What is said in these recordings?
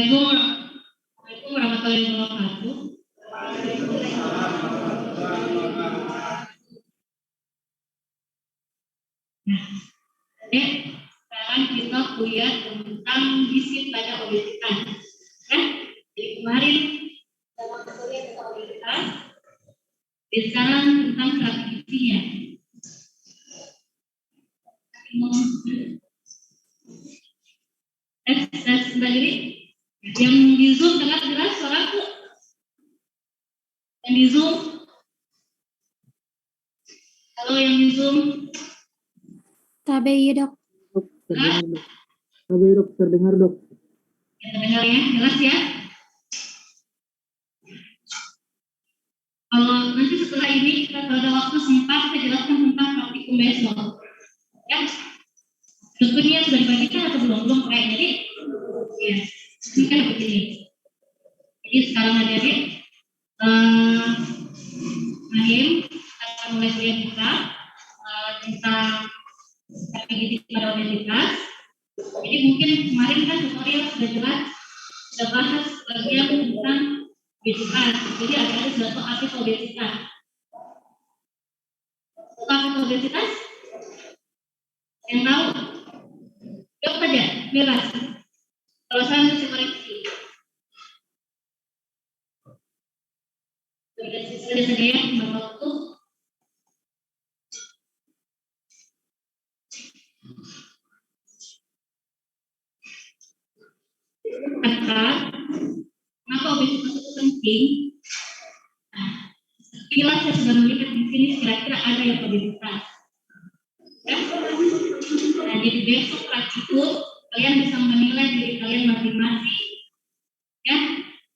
Assalamualaikum warahmatullahi wabarakatuh. Sekarang kita kuliah tentang gizi pada obesitas. Jadi kemarin kita kuliah tentang obesitas. Jadi sekarang tentang strategi gizinya. Sendiri yang di Zoom dengar jelas suaraku? Yang di Zoom? Halo yang di Zoom? KBI dok. KBI dok, terdengar dok. Ya, terdengar ya, jelas ya. Kalau nanti setelah ini kita kalau ada waktu sempat saya jelaskan tentang praktikum besok. Ya, dokumennya sudah dibagikan atau belum kayak jadi. Ya, ini kan begini. Jadi sekarang adik-adik, Mahim akan mulai kuliah kita tentang strategi pada obesitas. Jadi mungkin kemarin kan tutorial sudah jelas, sudah bahas bagian tentang obesitas. Jadi adik-adik sudah tahu apa itu obesitas. Tahu apa itu obesitas? Yang tahu? Jawab saja, bebas. Kalau saya mesti koreksi. Sudah saja ya, waktu. Kenapa obesitas itu penting? Sekilas saya sudah melihat di sini kira-kira ada yang obesitas. Ya? Nah, jadi besok praktikum kalian bisa menilai diri kalian masing-masing. Ya,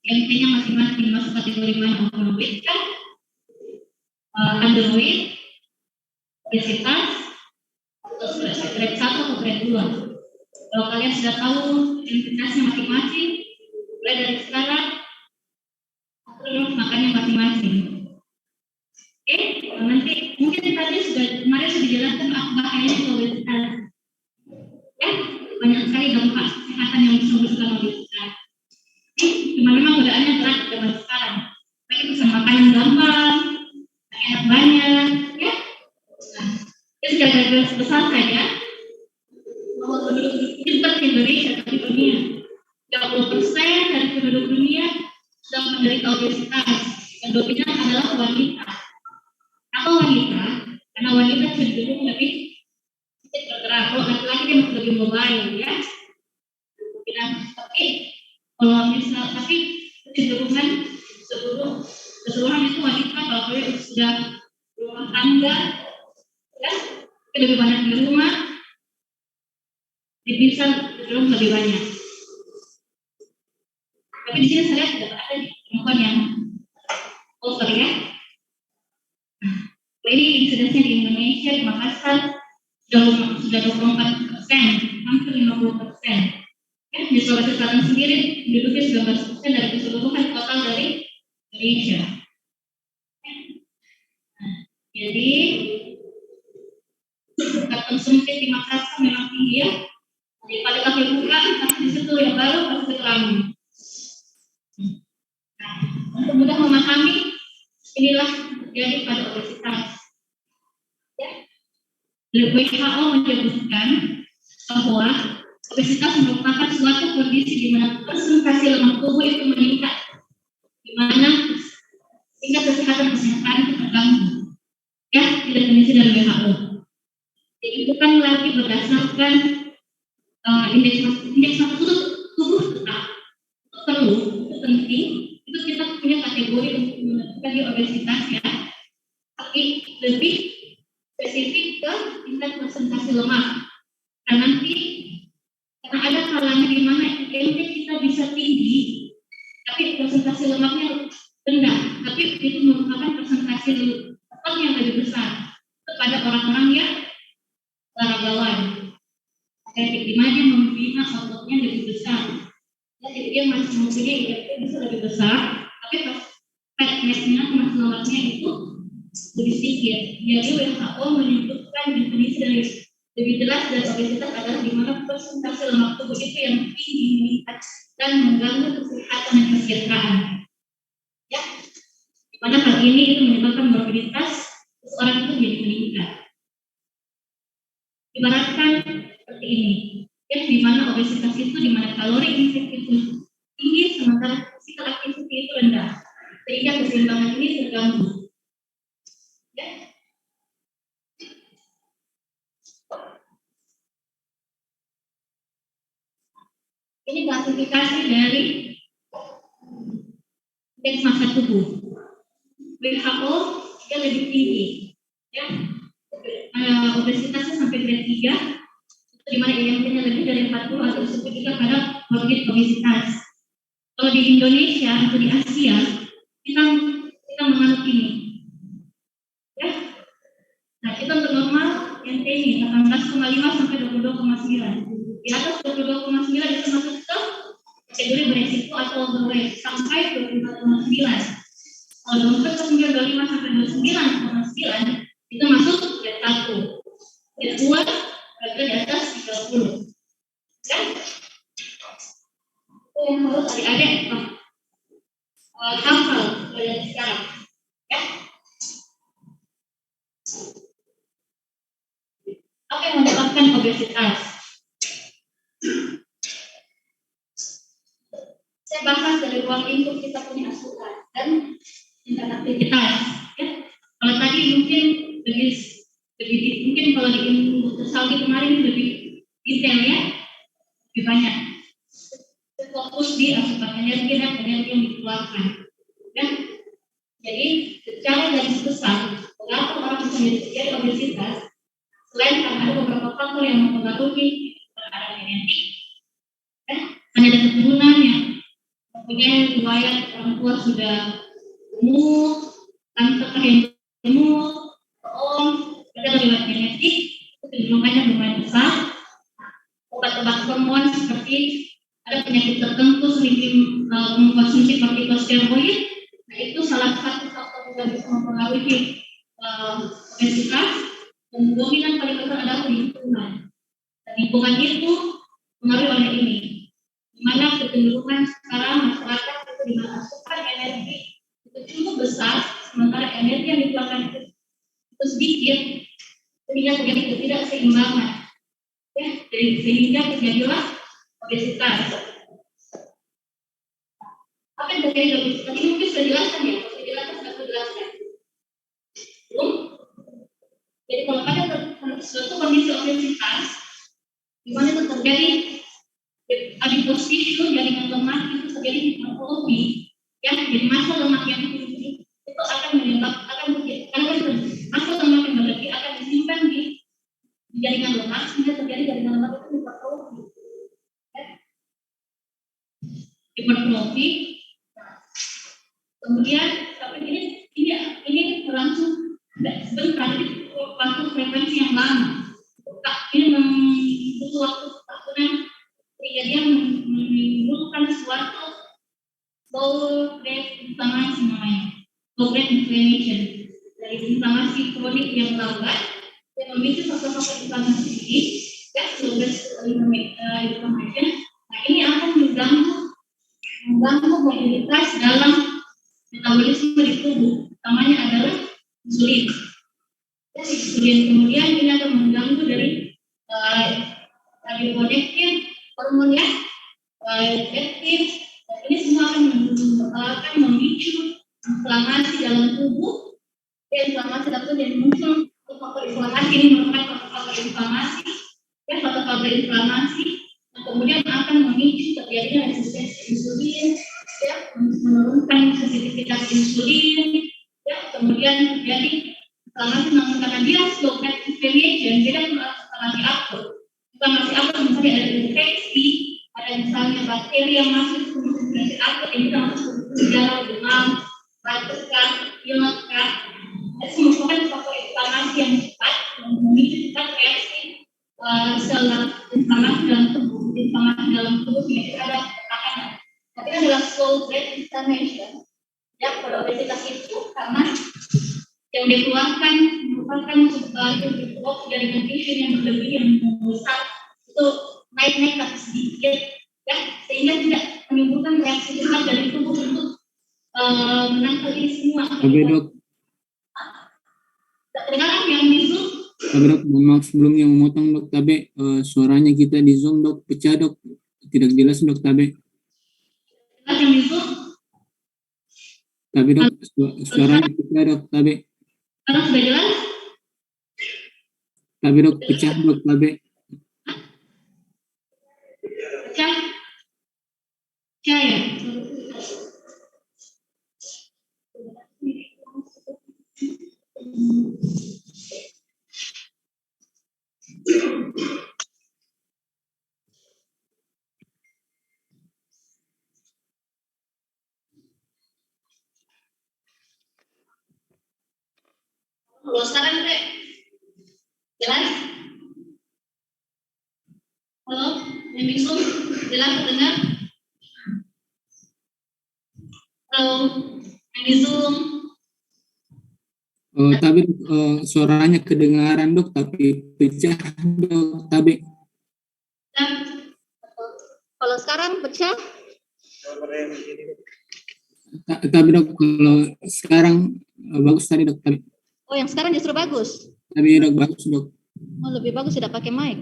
MP-nya masing-masing masuk kategori mana? Overweight kan? Underweight, obesitas, atau grade 1 atau grade 2. Kalau kalian sudah tahu identitasnya masing-masing, mulai dari sekarang terus makannya masing-masing. Oke, nanti mungkin tadi kemarin sudah dijelaskan apa bahayanya obesitas. Ya, banyak sekali dampak kesehatan yang disebutkan obesitas. Cuma memang godaannya berat zaman sekarang. Tapi bisa makan yang gampang, enak banyak, ya. Nah, itu gagal besar saja. Bahwa penduduk bukan Indonesia tapi dunia. 30% dari penduduk dunia sedang menderita obesitas. Yang dominan adalah wanita. Apa wanita? Karena wanita cenderung lebih bergerak. Kalau laki-laki dia masih lebih mobile, ya. Tapi kalau misal tapi kecenderungan keseluruhan itu wanita kalau sudah rumah tangga, ya, lebih banyak di rumah, bisa cenderung lebih banyak. Tapi di sini saya lihat tidak ada perempuan yang over, ya. Ini insidensnya di Indonesia di Makassar sudah 24%, hampir 50%. Ya, di Sulawesi Selatan sendiri penduduknya 19% dari keseluruhan total dari Indonesia. Nah, jadi tingkat konsumsi di Makassar memang tinggi, ya. Jadi pada kafe buka, tapi di situ yang baru pasti ramai. Nah, untuk mudah memahami, inilah terjadi pada obesitas. Ya. WHO menyebutkan bahwa obesitas merupakan suatu kondisi di mana presentasi lemak tubuh itu meningkat, di mana tingkat kesehatan itu terganggu. Ya, definisi dari WHO. Jadi bukan lagi berdasarkan indeks massa tubuh tetap itu perlu, itu penting, itu kita punya kategori untuk menentukan di obesitas ya, tapi lebih spesifik ke tingkat presentasi lemak. Dan nanti karena ada kalanya di mana indeks kita bisa tinggi, tapi presentasi lemaknya rendah, tapi itu merupakan presentasi lemak yang lebih besar kepada orang-orang yang olahragawan. Jadi di mana dia membina ototnya lebih besar, jadi dia masih mempunyai IMT bisa lebih besar, tapi fatness-nya, massa lemaknya itu lebih sedikit. Jadi WHO menyebutkan definisi dari lebih jelas dari obesitas adalah di mana persentase lemak tubuh itu yang tinggi meningkat dan mengganggu kesehatan dan kesejahteraan. Ya, di mana hal ini itu menyebabkan mobilitas seseorang itu jadi meningkat. Ibaratkan seperti ini, ya, di mana obesitas itu di mana kalori intake itu tinggi sementara physical activity itu rendah, sehingga keseimbangan ini terganggu. Ya. Ini klasifikasi dari indeks massa tubuh. WHO dia lebih tinggi, ya. Obesitasnya sampai grade 3, di mana IMT-nya lebih dari 40 atau disebut juga pada morbid obesitas. Kalau di Indonesia atau di Asia, kita menganut ini, ya. Nah, kita untuk normal IMT ini 18,5 sampai 22,9. Di atas 22,9 itu masuk ke kategori beresiko atau overweight sampai 24,9. Kalau 25 sampai 29,9 itu masuk grade 1. Grade 2 berada di atas 30. Ya? Itu yang harus adik-adik hafal dari sekarang. Ya? Apa yang menyebabkan obesitas? Saya bahas dari ruang lingkup kita punya asupan dan tingkat aktivitas. Ya? Kalau tadi mungkin mungkin kalau di Saudi kemarin lebih detail ya, lebih banyak. Fokus di asupan energi dan energi yang dikeluarkan. Ya? Jadi secara garis besar, mengapa orang bisa menjadi obesitas? Selain karena ada beberapa faktor yang mempengaruhi keadaan genetik, hanya ada keturunan yang mempunyai riwayat orang tua sudah gemuk, tante yang gemuk, om, ada riwayat genetik, kecenderungannya lumayan besar. Obat-obat hormon seperti ada penyakit tertentu sering mengkonsumsi kortikosteroid, nah itu salah satu faktor yang bisa mempengaruhi obesitas. Dan dominan paling besar adalah lingkungan. Dan lingkungan itu mengaruhi oleh ini. Di mana kecenderungan sekarang masyarakat itu dengan asupan energi itu cukup besar, sementara energi yang dikeluarkan itu sedikit, sehingga terjadi ketidakseimbangan. Ya, sehingga terjadilah obesitas. Apa yang terjadi obesitas? Ini mungkin sudah jelaskan ya, sudah jelaskan. Belum? Jadi kalau ada suatu kondisi obesitas, di mana itu terjadi adipose tissue, jaringan lemak itu terjadi hipertrofi, ya, jadi massa lemak yang tinggi itu akan menyebabkan massa lemak yang berlebih akan disimpan di jaringan lemak sehingga terjadi jaringan lemak itu hipertrofi. Ya. Hipertrofi. Kemudian tapi ini berlangsung sebentar, waktu frekuensi yang lama. Ini butuh waktu tahunan sehingga dia menimbulkan suatu low grade inflammasi namanya, low grade inflammation, dari inflamasi kronik yang lambat yang memicu faktor-faktor inflamasi ini, ya, low grade inflammation. Nah, ini akan mengganggu mobilitas dalam metabolisme di tubuh, utamanya adalah insulin. Ya, insulin kemudian ini akan mengganggu dari adiponektin, hormon ya, leptin. Ini semua akan memicu inflamasi dalam tubuh. Inflamasi dalam tubuh jadi muncul faktor inflamasi. Ini merupakan faktor inflamasi. Ya, faktor inflamasi terjadinya resistensi insulin, ya, menurunkan sensitivitas insulin, ya, kemudian terjadi inflamasi karena dia slow inflammation, dia kan masih upward, bukan masih upward, misalnya ada infeksi, ada misalnya bakteri yang masuk ke inflamasi upward, yang kita masuk ke gejala demam, batuk, pilek, itu merupakan faktor inflamasi yang cepat, memicu cepat reaksi sel inflamasi dalam tubuh sehingga ada tekanan. Tapi adalah slow rate inflammation. Ya, pada obesitas itu karena yang dikeluarkan merupakan jaringan tissue yang berlebih yang besar itu naik tapi sedikit, ya, sehingga tidak menimbulkan reaksi cepat dari tubuh untuk menangkal ini semua. Oke dok. Kedengaran yang di Zoom? Dok, maaf sebelumnya memotong dok, tapi suaranya kita di Zoom dok pecah dok, tidak jelas dok tapi. Yang di Zoom? Tapi dok suaranya pecah dok tapi. Sekarang sudah jelas? Tapi dok pecah dok tapi. Pecah? Pecah ya? Kalau sekarang deh, jelas? Halo, yang di Zoom, jelas terdengar? Halo, yang di Zoom. Tapi suaranya kedengaran dok, tapi pecah dok, tapi. Kalau sekarang pecah? Tapi dok, kalau sekarang bagus tadi dok, tapi. Oh, yang sekarang justru bagus. Tapi dok bagus dok. Oh, lebih bagus tidak pakai mic.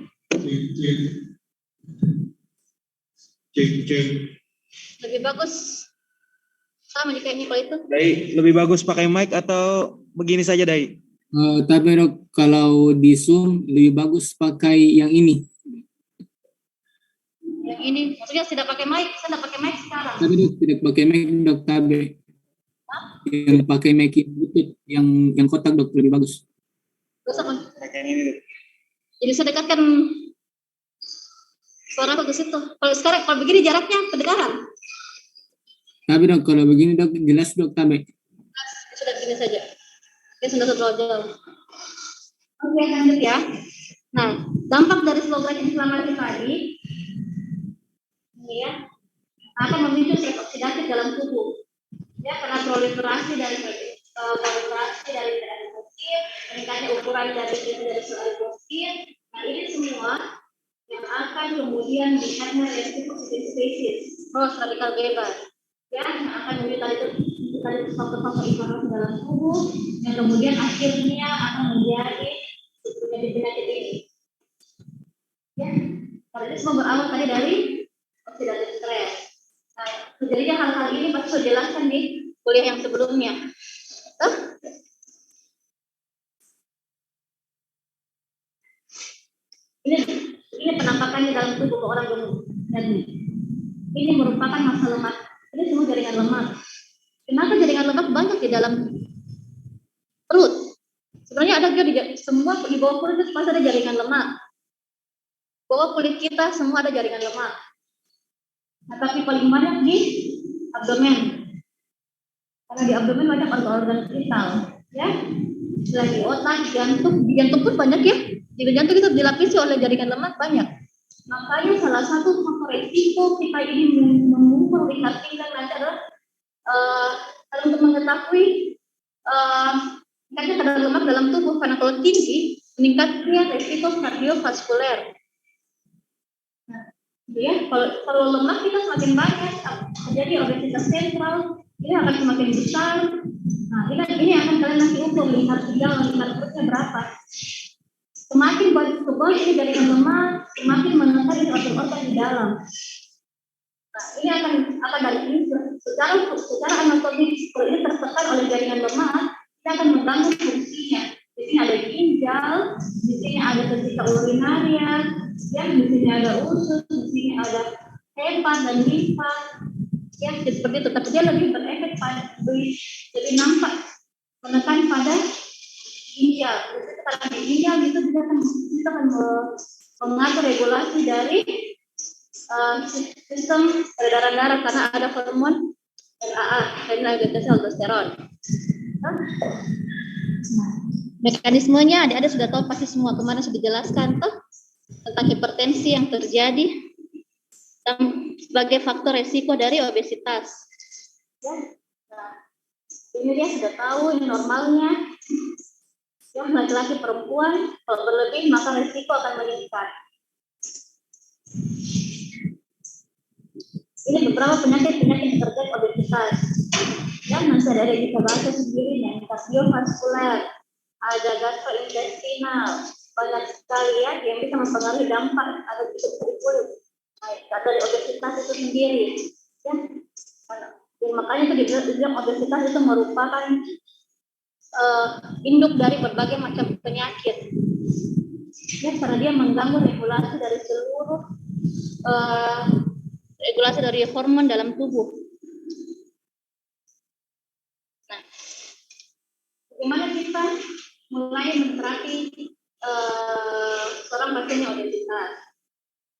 Cek. Lebih bagus. Sama jika ini kalau itu. Dai, lebih bagus pakai mic atau begini saja Dai? Tapi dok, kalau di Zoom lebih bagus pakai yang ini. Yang ini, maksudnya tidak pakai mic, saya tidak pakai mic sekarang. Tapi dok tidak pakai mic dok, tapi yang pakai mic itu yang kotak dok lebih bagus. Pakai ini. Jadi saya dekatkan suara ke situ. Kalau sekarang, kalau begini jaraknya kedengaran. Tapi dok, kalau begini dok jelas dok, tapi. Sudah begini saja. Ya sudah terlalu jauh. Oke, lanjut ya. Nah, dampak dari slow rate inflamasi tadi, ini ya, akan memicu stres oksidatif dalam tubuh. Ya, karena proliferasi dari adenosin, meningkatnya ukuran dari sel adenosin. Nah, ini semua yang akan kemudian dilihatnya reaksi oksidatif spesies, radikal bebas. Ya, yang akan memicu tadi faktor-faktor inflamasi dalam tubuh, yang kemudian akhirnya akan menjadi penyakit ini. Ya, karena ini semua berawal tadi dari oksidatif stres. Nah, terjadinya hal-hal ini pasti sudah jelaskan di kuliah yang sebelumnya. Ini penampakannya dalam tubuh orang gemuk. Dan ini merupakan massa lemak. Ini semua jaringan lemak. Kenapa jaringan lemak banyak di dalam perut? Sebenarnya ada juga di semua di bawah kulit itu pasti ada jaringan lemak. Bawah kulit kita semua ada jaringan lemak. Nah, tapi paling banyak di abdomen. Karena di abdomen banyak organ-organ vital, ya. Selain di otak, di jantung pun banyak ya. Di jantung itu dilapisi oleh jaringan lemak banyak. Makanya salah satu faktor risiko kita ini mengukur lihat tinggal nanti adalah untuk mengetahui tingkatnya kadar lemak dalam tubuh, karena kalau tinggi meningkatnya risiko kardiovaskuler. Nah, ya, kalau lemak kita semakin banyak terjadi obesitas sentral, ini akan semakin besar. Nah, ini akan kalian nanti ukur lihat perutnya berapa. Semakin tebal ini jaringan lemak, semakin menekan ini organ-organ di dalam. Nah, ini akan dari ini secara anatomis, kalau ini tertekan oleh jaringan lemak, kita akan mengganggu fungsinya. Di sini ada ginjal, di sini ada vesika urinaria, ya, di sini ada usus, di sini ada head, hepar dan limfa, ya seperti itu. Tapi dia lebih berefek pada lebih nampak menekan pada ginjal. Kalau di ginjal itu kita akan mengatur regulasi dari sistem peredaran darah karena ada hormon RAA, renal-deteksi aldosteron. Mekanismenya adik-adik sudah tahu pasti semua, kemarin sudah dijelaskan tuh tentang hipertensi yang terjadi dan sebagai faktor resiko dari obesitas. Ya, nah, ini dia sudah tahu ini normalnya. Ya, laki-laki perempuan kalau berlebih maka resiko akan meningkat. Ini beberapa penyakit terkait obesitas. Ya, nanti ada bisa bahas sendiri nih, kardiovaskular, ada gastrointestinal, banyak sekali ya yang bisa mempengaruhi dampak atau kulit dari obesitas itu sendiri. Ya, makanya itu dibilang obesitas itu merupakan induk dari berbagai macam penyakit. Ya, karena dia mengganggu regulasi dari seluruh regulasi dari hormon dalam tubuh. Nah, bagaimana kita mulai menterapi seorang pasien yang obesitas?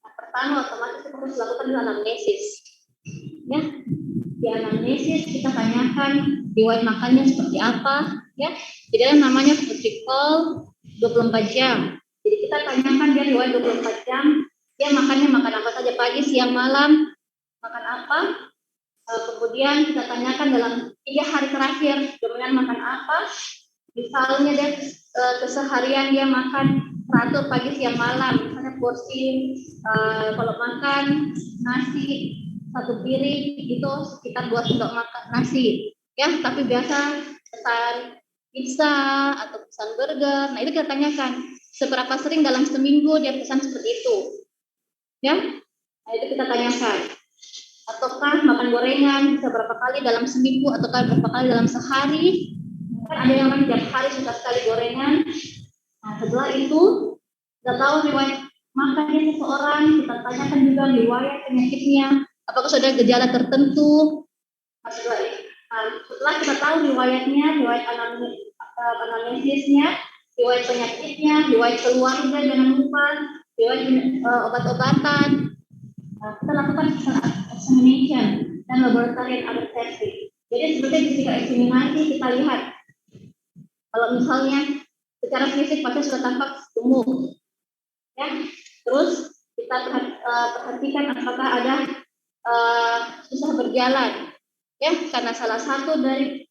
Nah, pertama otomatis kita harus lakukan anamnesis. Ya, di anamnesis kita tanyakan riwayat makannya seperti apa, ya. Jadi ada namanya protokol 24 jam. Jadi kita tanyakan dia riwayat 24 jam, dia makannya makan apa saja pagi, siang, malam, makan apa. Kemudian kita tanyakan dalam 3 hari terakhir dominan makan apa. Misalnya dia keseharian dia makan teratur pagi, siang, malam. Misalnya porsi kalau makan nasi 1 piring itu sekitar 2 sendok makan nasi, ya. Tapi biasa pesan pizza atau pesan burger. Nah itu kita tanyakan seberapa sering dalam seminggu dia pesan seperti itu, ya. Nah itu kita tanyakan. Ataukah makan gorengan bisa berapa kali dalam seminggu ataukah berapa kali dalam sehari? Kan ada yang orang tiap hari suka sekali gorengan. Nah setelah itu kita tahu riwayat makannya seseorang, kita tanyakan juga riwayat penyakitnya. Apakah sudah ada gejala tertentu? Setelah kita tahu riwayatnya, riwayat anamnesisnya, riwayat penyakitnya, riwayat keluarga jangan lupa, riwayat obat-obatan, kita lakukan examination dan laboratory other testing. Jadi seperti physical examination kita lihat kalau misalnya secara fisik pasti sudah tampak gemuk, ya. Terus kita perhatikan apakah ada susah berjalan, ya, karena salah satu dari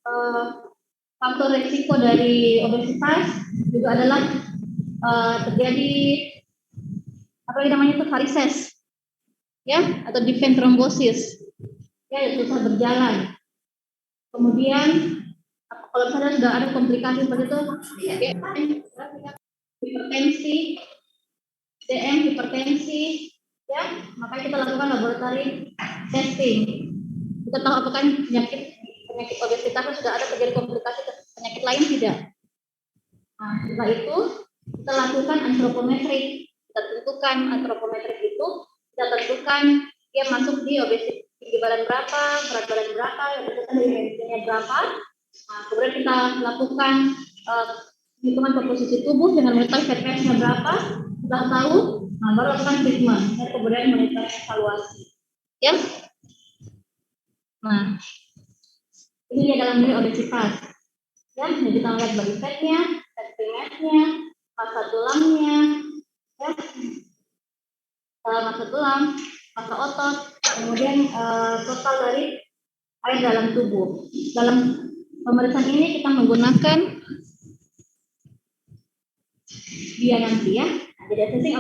faktor risiko dari obesitas juga adalah terjadi apa yang namanya itu varises, ya, atau deep vein thrombosis, ya, susah berjalan. Kemudian kalau misalnya sudah ada komplikasi seperti itu, ya, hipertensi, hipertensi, ya, makanya kita lakukan laboratory testing. Kita tahu apakah penyakit obesitas sudah ada terjadi komplikasi penyakit lain tidak. Nah, setelah itu kita lakukan antropometrik. Kita tentukan antropometrik itu, kita tentukan dia masuk di obesitas tinggi badan berapa, berat badan berapa, yang tentukan dari dimensinya berapa. Nah, kemudian kita lakukan hitungan komposisi tubuh dengan monitor fat mass-nya berapa. Setelah tahu, nah baru lakukan treatment dan kemudian monitor evaluasi, ya. Nah, ini dia dalam diri obesitas, ya. Jadi kita lihat body fat-nya, fat mass-nya, massa tulangnya, ya, massa tulang, massa otot, kemudian total dari air dalam tubuh. Dalam pemeriksaan ini kita menggunakan dia nanti, ya. Nah, jadi assessing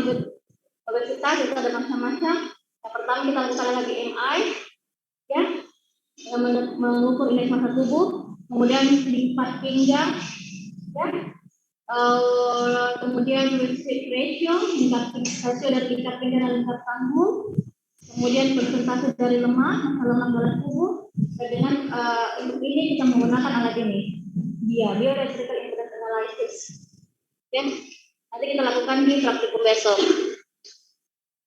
obesitas itu ada macam-macam. Yang pertama kita lakukan lagi MI, ya, yang mengukur indeks massa tubuh, kemudian lipat pinggang, ya, kemudian waist ratio, rasio dari tingkat pinggang dan tingkat panggung, kemudian persentase dari lemak, massa lemak dalam tubuh. Dan dengan untuk ini kita menggunakan alat ini, dia bioelectrical impedance analysis, ya. Nanti kita lakukan di praktikum besok.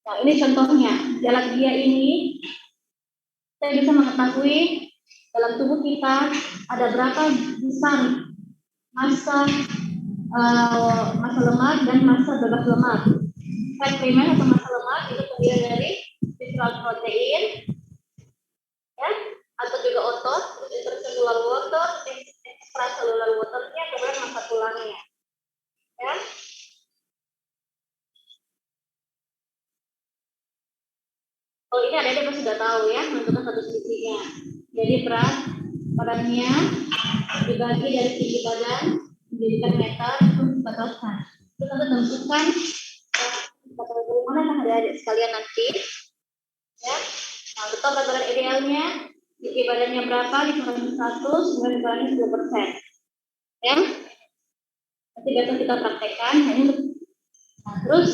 Nah, ini contohnya, di alat dia ini kita bisa mengetahui dalam tubuh kita ada berapa besar massa massa lemak dan massa bebas lemak. Fat primer atau massa lemak itu terdiri dari visceral protein, ya, atau juga otot, intercellular water, extracellular waternya, kemudian massa tulangnya, ya. Oh, ini ada sudah tahu ya, menentukan satu sisinya. Jadi beratnya dibagi dari tinggi badan menjadikan meter untuk batasan. Terus kita tentukan bagaimana adik-adik sekalian nanti, ya. Nah, betul berat badan idealnya, tinggi badannya berapa dikurangi 100, kemudian dikurangi 10%, ya. Nanti besok kita praktekkan. Nah, terus,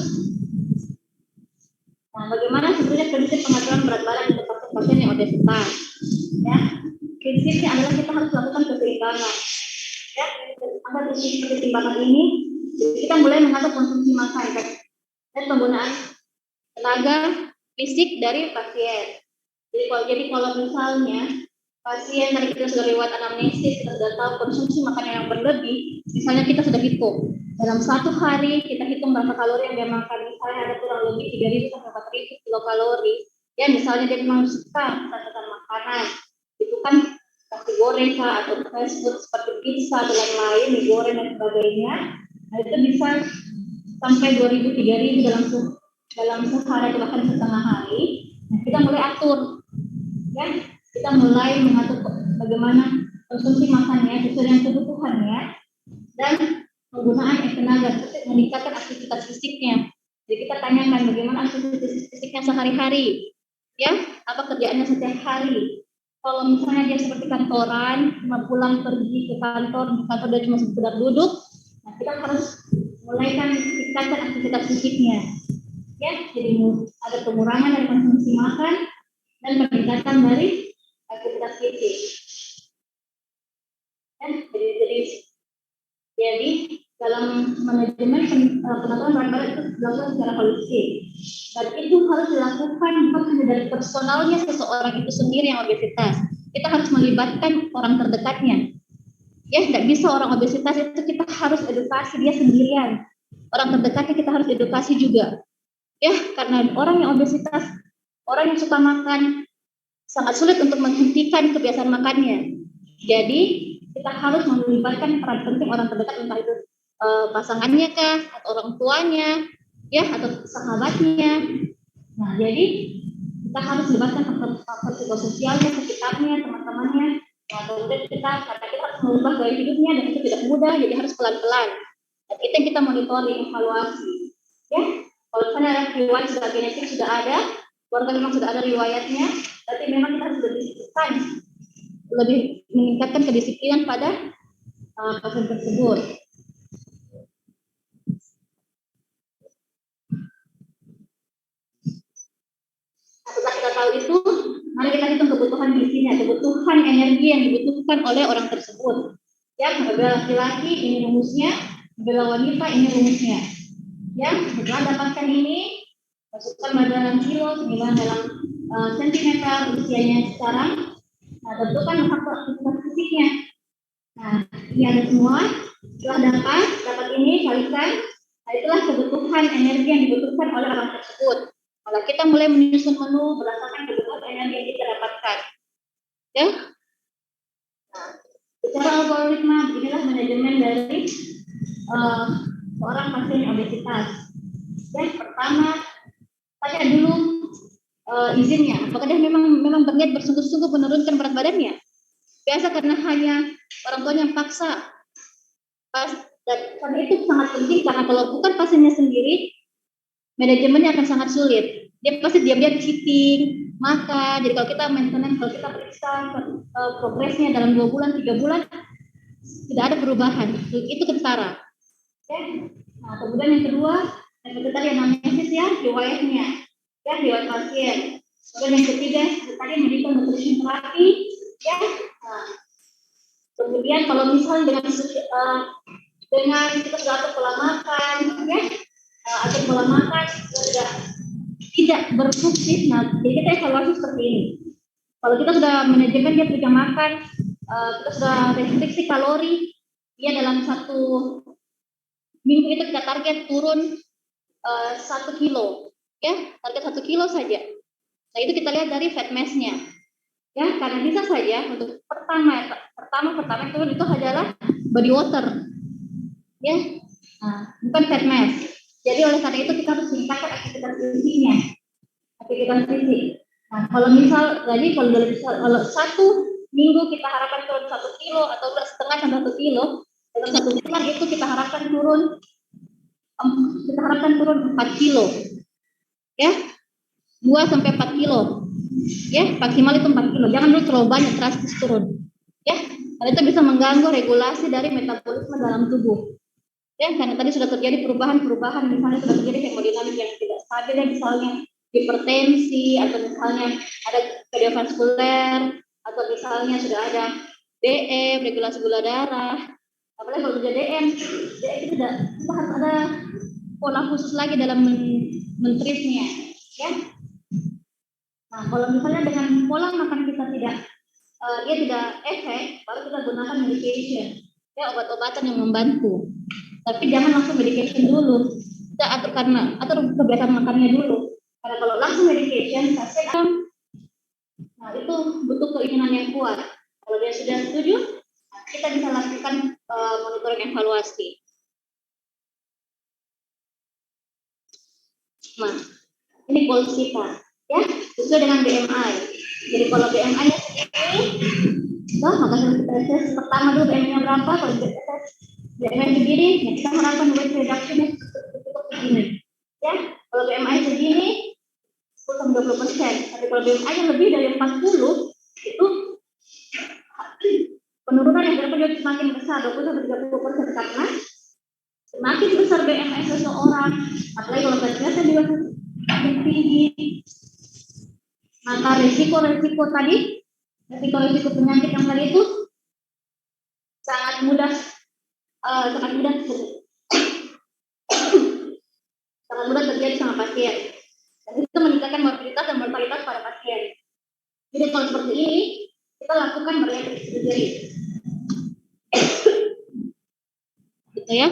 nah, bagaimana sebenarnya prinsip pengaturan berat badan untuk pasien yang obesitas, ya. Prinsipnya adalah kita harus lakukan keseimbangan, ya. Ada prinsip keseimbangan ini, kita mulai mengatur konsumsi makan dan penggunaan tenaga fisik dari pasien. Jadi kalau misalnya pasien tadi kita sudah lewat anamnesis, kita sudah tahu konsumsi makanan yang berlebih, misalnya kita sudah hitung dalam satu hari kita hitung berapa kalori yang dia makan, misalnya ada kurang lebih 3.000 sampai 4.000 kilokalori, ya misalnya dia memang suka catatan makanan, itu kan nasi goreng atau fast food seperti pizza dan lain-lain, mie goreng dan sebagainya, nah itu bisa sampai 2.000-3.000 dalam sehari atau bahkan setengah hari. Nah, kita mulai atur, ya, kita mulai mengatur bagaimana konsumsi makannya sesuai dengan kebutuhannya dan penggunaan tenaga untuk meningkatkan aktivitas fisiknya. Jadi kita tanyakan bagaimana aktivitas fisiknya sehari-hari, ya, apa kerjaannya setiap hari. Kalau misalnya dia seperti kantoran, cuma pulang pergi ke kantor, di kantor dia cuma sekedar duduk, nah kita harus mulai meningkatkan aktivitas fisiknya, ya. Jadi ada pengurangan dari konsumsi makan dan peningkatan dari aktivitas fisik. Jadi dalam manajemen penentuan berat badan itu dilakukan secara holistik, dan itu harus dilakukan bukan hanya dari personalnya seseorang itu sendiri yang obesitas. Kita harus melibatkan orang terdekatnya. Ya, tidak bisa orang obesitas itu kita harus edukasi dia sendirian. Orang terdekatnya kita harus edukasi juga. Ya, karena orang yang obesitas, orang yang suka makan, sangat sulit untuk menghentikan kebiasaan makannya. Jadi kita harus melibatkan peran penting orang terdekat, entah itu pasangannya kah, atau orang tuanya, ya, atau sahabatnya. Nah, jadi kita harus melibatkan faktor psikososialnya, sekitarnya, teman-temannya. Nah, kemudian karena kita harus mengubah gaya hidupnya dan itu tidak mudah, jadi harus pelan-pelan. Dan itu yang kita monitoring, evaluasi. Ya, kalau misalnya riwayat sudah genetik sudah ada, keluarga memang sudah ada riwayatnya, tapi memang kita harus lebih meningkatkan kedisiplinan pada pasien tersebut. Setelah kita tahu itu, mari kita hitung kebutuhan gizinya, kebutuhan energi yang dibutuhkan oleh orang tersebut. Ya, apabila laki-laki ini rumusnya, apabila wanita ini rumusnya. Ya, setelah dapatkan ini, masukkan dalam kilo, 9 dalam sentimeter usianya sekarang. Nah, tentukan faktor aktivitas fisiknya. Nah, ini ada semua. Setelah dapat ini, kalikan. Nah, itulah kebutuhan energi yang dibutuhkan oleh orang tersebut. Kalau kita mulai menyusun menu berdasarkan kebutuhan energi yang kita dapatkan. Ya. Nah, secara algoritma, beginilah manajemen dari seorang pasien obesitas. Ya, pertama, tanya dulu izinnya. Apakah dia memang berniat bersungguh-sungguh menurunkan berat badannya? Biasa karena hanya orang tuanya yang paksa. Dan karena itu sangat penting, karena kalau bukan pasiennya sendiri, manajemennya akan sangat sulit. Dia pasti diam-diam cheating, makan. Jadi kalau kita maintenance, kalau kita periksa progresnya dalam 2 bulan, 3 bulan, tidak ada perubahan. Itu kentara. Okay. Nah, kemudian yang kedua, yang tadi anamnesis ya, riwayatnya, ya, riwayat pasien. Kemudian yang ketiga, tadi medical nutrition therapy, ya. Nah, kemudian kalau misalnya dengan kita sudah atur pola makan, ya, atur pola makan sudah tidak berfungsi. Nah, jadi kita evaluasi seperti ini. Kalau kita sudah manajemen dia punya makan, kita sudah restriksi kalori, dia dalam 1 minggu itu kita target turun 1 kilo, ya, target 1 kilo saja. Nah, itu kita lihat dari fat mass-nya, ya, karena bisa saja untuk pertama turun itu adalah body water, ya, nah, bukan fat mass. Jadi oleh karena itu kita harus meningkatkan aktivitas fisiknya, aktivitas fisik. Nah, kalau kalau 1 minggu kita harapkan turun 1 kilo atau setengah sampai 1 kilo, dalam 1 bulan itu kita harapkan turun 4 kilo, ya, 2 sampai 4 kilo, ya, maksimal itu 4 kilo. Jangan dulu terlalu banyak drastis turun, ya, karena itu bisa mengganggu regulasi dari metabolisme dalam tubuh, ya, karena tadi sudah terjadi perubahan, misalnya sudah terjadi hemodinamik yang tidak stabil, ya, misalnya hipertensi, atau misalnya ada kardiovaskuler, atau misalnya sudah ada DM, regulasi gula darah. Apalagi kalau sudah DM itu kita harus ada pola khusus lagi dalam mentreatnya, ya. Nah, kalau misalnya dengan pola makan kita dia tidak efek, baru kita gunakan medication, ya, obat-obatan yang membantu. Tapi jangan langsung medication dulu, kita atur kebiasaan makannya dulu. Karena kalau langsung medication, pasien nah itu butuh keinginan yang kuat. Kalau dia sudah setuju, kita bisa lakukan monitoring evaluasi. Nah, ini goals kita, ya, sesuai dengan BMI. Jadi kalau BMI-nya segini, maka kita tes pertama dulu BMI-nya berapa. Kalau kita tes BMI segini, ya kita harapkan weight reduction-nya cukup segini, ya. Kalau BMI segini 10-20%, tapi kalau BMI-nya lebih dari 40, itu penurunan yang terjadi semakin besar, 20-30%, karena semakin besar BMI seseorang, apalagi kalau beratnya juga semakin tinggi, maka risiko penyakit yang tadi itu sangat mudah terjadi sama pasien. Dan itu meningkatkan morbiditas dan mortalitas pada pasien. Jadi kalau seperti ini, kita lakukan bariatric surgery, gitu ya.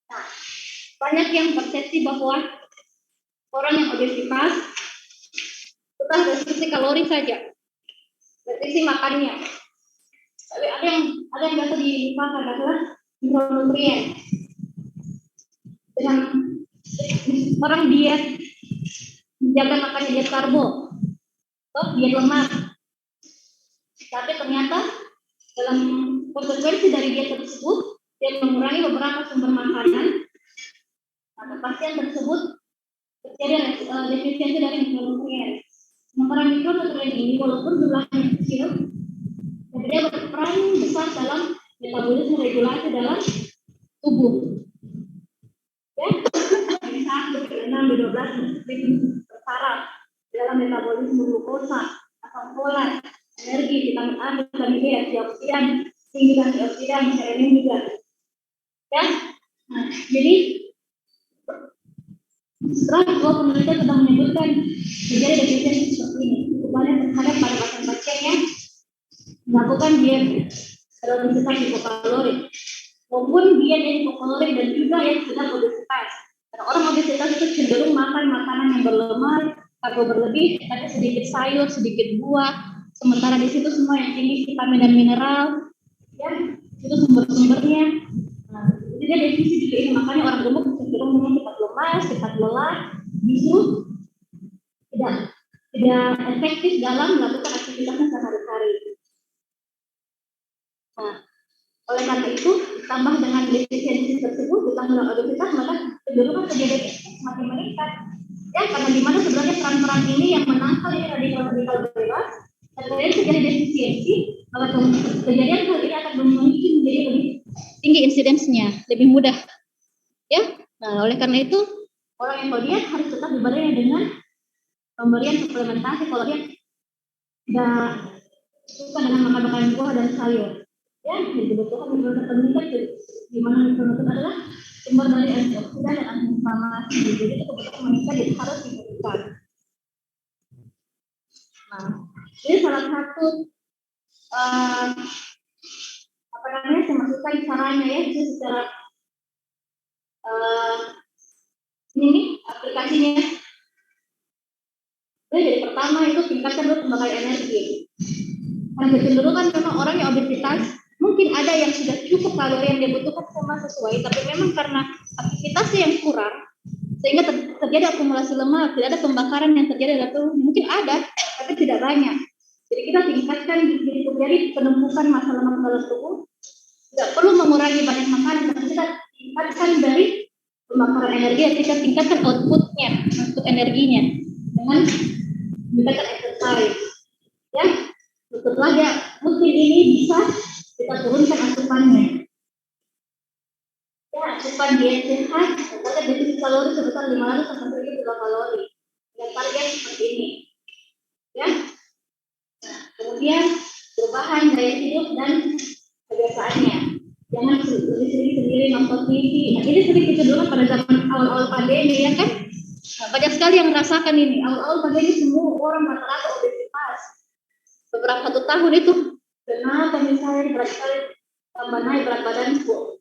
Nah, banyak yang persepsi bahwa orang yang obesitas kita restriksi kalori saja, restriksi makannya. Tapi ada yang biasa dilupakan adalah mikronutrien. Dengan orang diet, menjaga makannya diet karbo, atau diet lemak, tapi ternyata dalam konsekuensi dari diet tersebut dia mengurangi beberapa sumber makanan, maka pasien tersebut terjadi defisiensi dari mikronutrien. Sementara mikronutrien ini walaupun jumlahnya kecil, tapi dia berperan besar dalam metabolisme regulasi dalam tubuh. Ya, di 1, di 6, di 12 bersaraf dalam metabolisme glukosa, asam folat, energi, vitamin A, vitamin D, antioksidan, tinggi antioksidan, selenim juga. Ya, nah, jadi setelah 2 penelitian sudah menyebutkan terjadi defisiensi seperti ini, banyak terhadap pada pasien-pasien yang melakukan diet obesitas hipokalorik, maupun diet yang hipokalorik dan juga yang sedang obesitas. Karena orang obesitas itu cenderung makan makanan yang berlemak, karbo berlebih, tapi sedikit sayur, sedikit buah. Sementara di situ semua yang tinggi vitamin dan mineral, ya, itu sumber-sumbernya. Nah, jadi dia defisit juga ini, makanya orang gemuk cenderung cepat lemas, cepat lelah, justru tidak efektif dalam melakukan aktivitasnya sehari-hari. Nah, oleh karena itu, ditambah dengan defisiensi tersebut, ditambah dengan obesitas, maka cenderungan terjadi semakin meningkat. Ya, karena di mana sebenarnya peran-peran ini yang menangkal ini radikal bebas, dan kemudian terjadi defisiensi, maka kejadian hal ini akan mungkin menjadi lebih tinggi insidensnya, lebih mudah. Ya, nah oleh karena itu orang yang diet harus tetap dibarengi dengan pemberian suplementasi kalau dia tidak suka dengan makan makanan buah dan sayur. Ya, yang dibutuhkan mikronukleotida penting di mana mikronukleotida adalah sumber dari antioksidan dan antiinflamasi. Jadi itu kebutuhan meningkat jadi harus diberikan. Nah, ini salah satu apa namanya saya masukkan caranya ya, itu secara ini aplikasinya. Jadi pertama itu tingkatkan dulu pembakaran energi. Karena kecenderungan memang orang yang obesitas mungkin ada yang sudah cukup kalori yang dibutuhkan sama sesuai, tapi memang karena aktivitasnya yang kurang sehingga terjadi akumulasi lemak, tidak ada pembakaran yang terjadi dalam tubuh. Mungkin ada, tapi tidak banyak. Jadi kita tingkatkan jadi penumpukan massa lemak dalam tubuh. Tidak perlu mengurangi banyak makanan, tapi kita tingkatkan dari pembakaran energi, kita tingkatkan outputnya, output energinya dengan meningkatkan exercise. Ya, tentu saja mungkin ini bisa kita turunkan asupannya. Ya, asupan diet sehat, kita defisit kalori sebesar 500 sampai 1000 kalori. Dan target seperti ini. Ya. Nah, kemudian perubahan gaya hidup dan kebiasaannya. Jangan lebih sendiri nonton TV. Nah, ini sering kecenderungan pada zaman awal-awal pandemi ya kan? Nah, banyak sekali yang merasakan ini. Awal-awal pandemi semua orang rata-rata obesitas. Beberapa 1 tahun itu kenapa misalnya berat sekali tambah naik berat badan bu.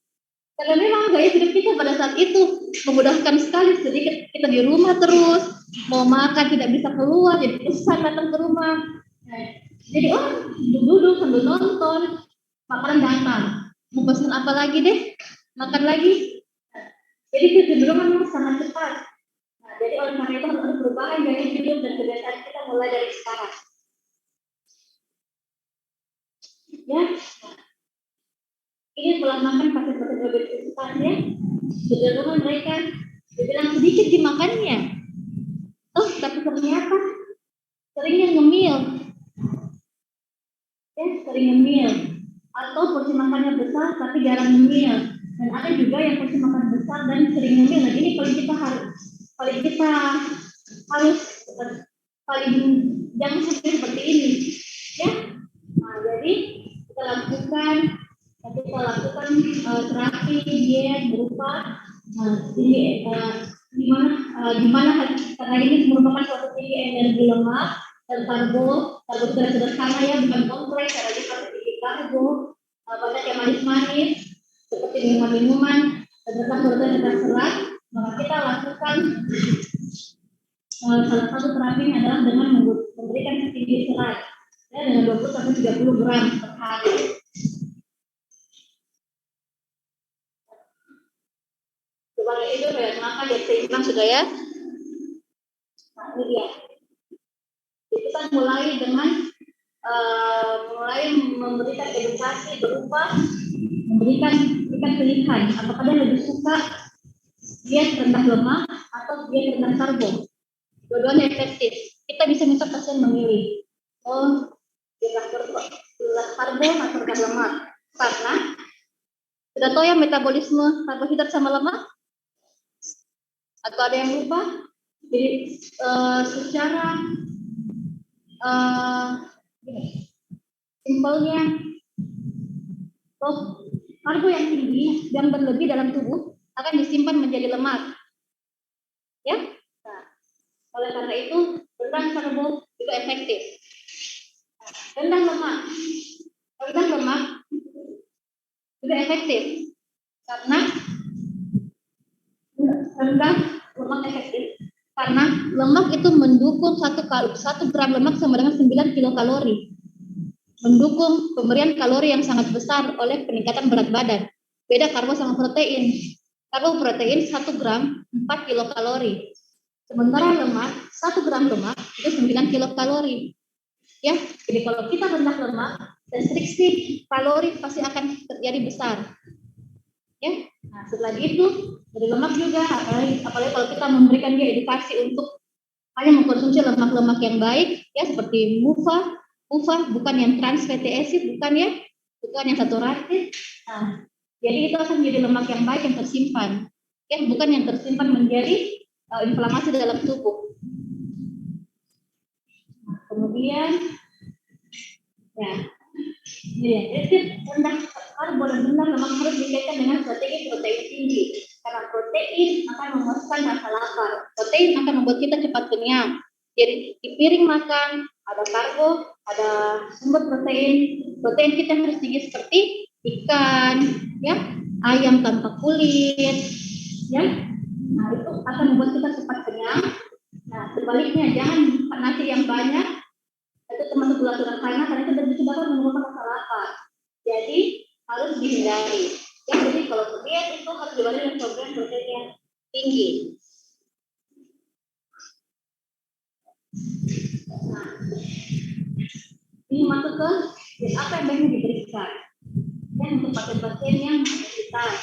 Karena memang gaya hidup kita pada saat itu memudahkan sekali, sedikit kita di rumah terus, mau makan tidak bisa keluar, jadi pesan datang ke rumah. Nah, jadi orang duduk sambil nonton, makanan datang, mau pesan apa lagi deh, makan lagi. Nah, jadi kecenderungan memang sangat cepat. Nah, jadi oleh karena itu harus perubahan gaya hidup dan kebiasaan kita mulai dari sekarang. Ya, ini pola makan pasien-pasien obesitas ya. Kecenderungan mereka dibilang sedikit dimakannya. Tapi ternyata seringnya ngemil. Ya, sering ngemil. Atau porsi makannya besar tapi jarang ngemil. Dan ada juga yang porsi makan besar dan sering ngemil. Nah, ini paling kita harus jangan sampai seperti ini. Ya. Nah, jadi kita lakukan terapi diet berupa ini di mana karena ini merupakan suatu tinggi energi lemak dan karbo sederhana ya, bukan kompleks, karena dia pakai tinggi karbo, banyak yang manis-manis seperti minuman dan tetap protein dan serat. Maka kita lakukan salah satu terapinya adalah dengan memberikan tinggi serat ya, dengan 20 sampai 30 gram per hari. Sebagai itu ya, kenapa dia seimbang sudah ya? Nah, ini dia. Kita mulai dengan memberikan edukasi berupa memberikan pilihan. Apakah dia lebih suka diet rendah lemak atau diet rendah karbo? Dua-duanya efektif. Kita bisa minta pasien memilih. Rendah karbo atau rendah lemak. Karena sudah tahu ya metabolisme karbohidrat sama lemak? Atau ada yang lupa? Jadi secara simpelnya, karbo yang tinggi yang berlebih dalam tubuh akan disimpan menjadi lemak. Ya, nah, oleh karena itu rendah karbo juga efektif. Rendah lemak juga efektif karena rendah lemak efektif karena lemak itu mendukung 1 gram lemak sama dengan 9 kilokalori, mendukung pemberian kalori yang sangat besar oleh peningkatan berat badan. Beda karbo sama protein. Karbo protein 1 gram 4 kilokalori, sementara lemak 1 gram lemak itu 9 kilokalori. Ya, jadi kalau kita rendah lemak, restriksi kalori pasti akan terjadi besar. Ya, nah setelah itu dari lemak juga, apalagi kalau kita memberikan dia edukasi untuk hanya mengkonsumsi lemak-lemak yang baik, ya seperti MUFA bukan yang trans fatty acid, bukan yang saturated. Nah, jadi itu akan menjadi lemak yang baik yang tersimpan, ya bukan yang tersimpan menjadi inflamasi dalam tubuh. Nah, kemudian, ya Jadi rendah karbo dan rendah lemak harus dikaitkan dengan strategi protein tinggi. Karena protein akan memuaskan rasa lapar. Protein akan membuat kita cepat kenyang. Jadi di piring makan ada karbo, ada sumber protein. Protein kita harus tinggi seperti ikan, ya, ayam tanpa kulit, ya. Nah itu akan membuat kita cepat kenyang. Nah sebaliknya jangan makan nasi yang banyak. Itu termasuk gula sederhana karena itu dapat menimbulkan rasa lapar. Jadi harus dihindari. Ya, jadi kalau diet itu harus dibarengi dengan program protein yang tinggi. Nah, ini masuk ke apa yang baiknya diberikan. Dan untuk pasien-pasien yang obesitas.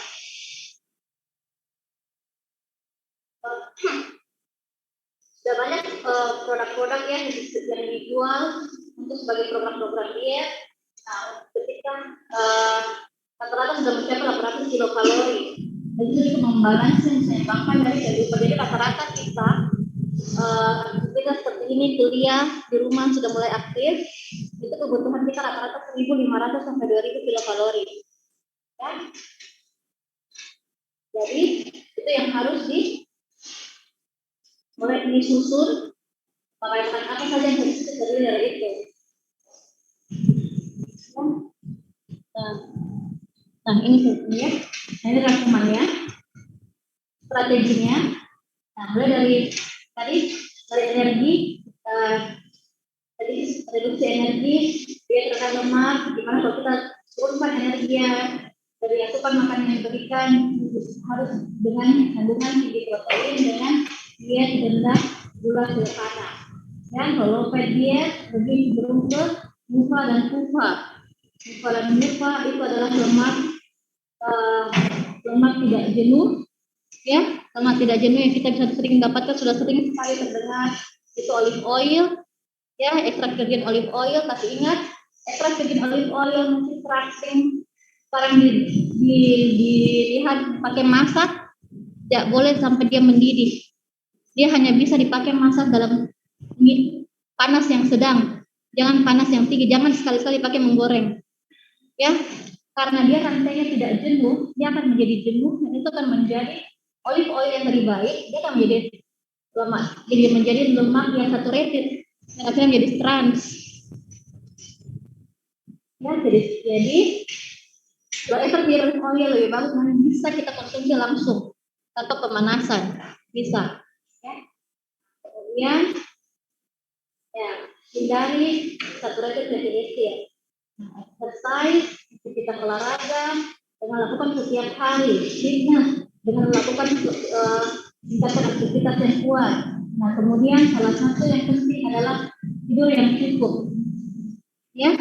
Sudah banyak produk-produk yang dijual untuk sebagai program-program diet. Nah, ketika rata-rata sudah mencapai 800 kilokalori. Dan itu juga membalansi menyeimbangkan dari kehidupan. Jadi rata-rata kita seperti ini kuliah di rumah sudah mulai aktif, itu kebutuhan kita rata-rata 1.500 sampai 2.000 kilokalori. Ya. Jadi itu yang harus mulai disusun, mengatakan apa saja yang harus terdiri dari itu. Nah ini sebenarnya, ini rangkumannya, strateginya. Nah mulai dari energi, tadi reduksi energi, dia terkait lemak, gimana kalau kita turunkan energinya dari asupan makanan yang diberikan harus dengan kandungan tinggi protein dengan diet rendah gula sederhana. Ya, kalau fat diet lebih cenderung ke mufa dan kufa. Mufa dan mufa itu adalah lemak tidak jenuh, ya, lemak tidak jenuh yang kita bisa sering dapatkan, sudah sering sekali terdengar itu olive oil, ya, ekstrak virgin olive oil. Tapi ingat, ekstrak virgin olive oil mungkin sekarang dilihat pakai masak, tidak boleh sampai dia mendidih. Dia hanya bisa dipakai masak dalam panas yang sedang, jangan panas yang tinggi, jangan sekali-sekali pakai menggoreng, ya, karena dia rantainya tidak jenuh, dia akan menjadi jenuh dan itu akan menjadi olive oil yang lebih baik, dia akan menjadi lemak, jadi menjadi lemak yang saturated, yang akhirnya menjadi trans. Ya, jadi kalau ekstrak virgin oil lebih bagus, bisa kita konsumsi langsung atau pemanasan, bisa. Ya. Kemudian, ya, hindari saturated fatty acid. Exercise, kita olahraga, dengan lakukan setiap hari, dengan melakukan tingkatan aktivitas yang kuat. Nah, kemudian salah satu yang penting adalah tidur yang cukup, ya,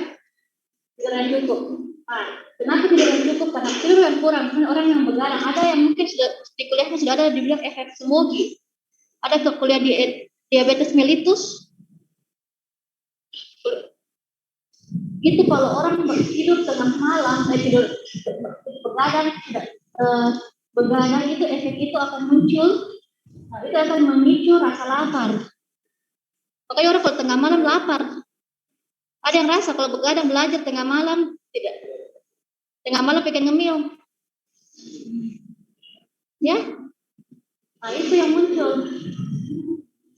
tidur yang cukup. Nah, kenapa tidur yang cukup? Karena tidur yang kurang, kan orang yang begadang, ada yang mungkin sudah di kuliahnya sudah ada dibilang efek Smogi, ada ke kuliah diabetes mellitus. Itu kalau orang tidur tengah malam, tidur begadang, begadang itu efek itu akan muncul, nah, itu akan memicu rasa lapar. Makanya orang kalau tengah malam lapar. Ada yang rasa kalau begadang belajar tengah malam tidak. Tengah malam pengen ngemil, ya. Nah itu yang muncul.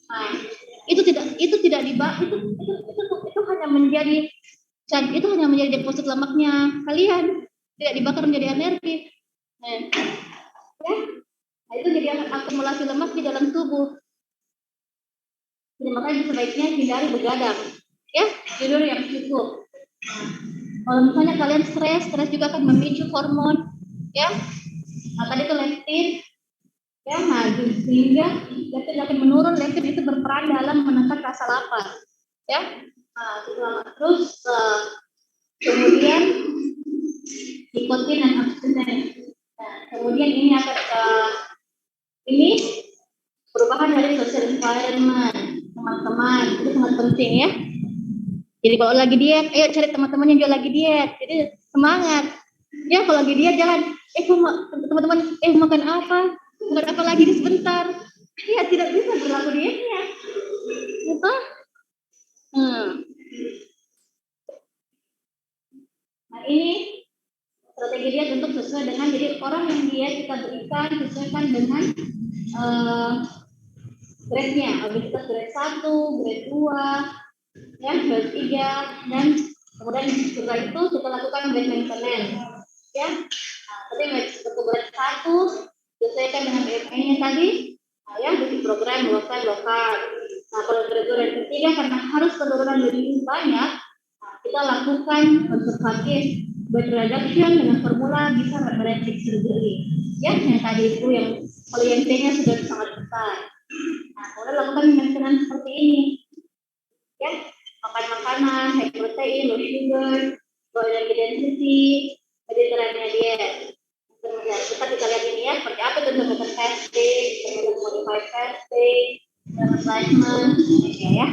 Nah itu tidak dibahas, itu hanya menjadi deposit lemaknya kalian, tidak dibakar menjadi energi. Nah, ya, nah itu jadi akumulasi lemak di dalam tubuh. Jadi makanya sebaiknya hindari begadang, ya, tidur yang cukup. Kalau misalnya kalian stres juga akan memicu hormon, ya. Nah tadi itu leptin, ya, nah sehingga leptin akan menurun. Leptin itu berperan dalam menekan rasa lapar, ya. Nah, terus kemudian nikotin dan abstinens. Nah, kemudian ini akan ini perubahan dari social environment, teman-teman, itu sangat penting, ya. Jadi kalau lagi diet, ayo cari teman-teman yang juga lagi diet. Jadi semangat. Ya kalau lagi diet jangan, teman-teman, makan apa lagi ini sebentar. Ya tidak bisa berlaku dietnya. Gitu. Nah ini strategi diet untuk sesuai dengan, jadi orang yang diet kita berikan sesuaikan dengan grade-nya, obesitas grade 1, grade 2, ya, grade 3, dan kemudian setelah itu kita lakukan grade maintenance, ya. Nah, tadi untuk grade 1 sesuaikan dengan BMI-nya tadi, ya, di program low carb, low carb. Nah, kalau grade 3 karena harus penurunan lebih banyak, kita lakukan konservatif weight reduction dengan formula bisa bariatric surgery, ya, yang tadi itu yang kalau yang T-nya sudah sangat besar. Nah, kemudian lakukan maintenance seperti ini, ya, makan makanan high protein, low sugar, low energy density, Mediterranean diet. Kemudian kita lihat ini ya, seperti apa itu intermittent fasting, intermittent modified fasting, replacement, ya.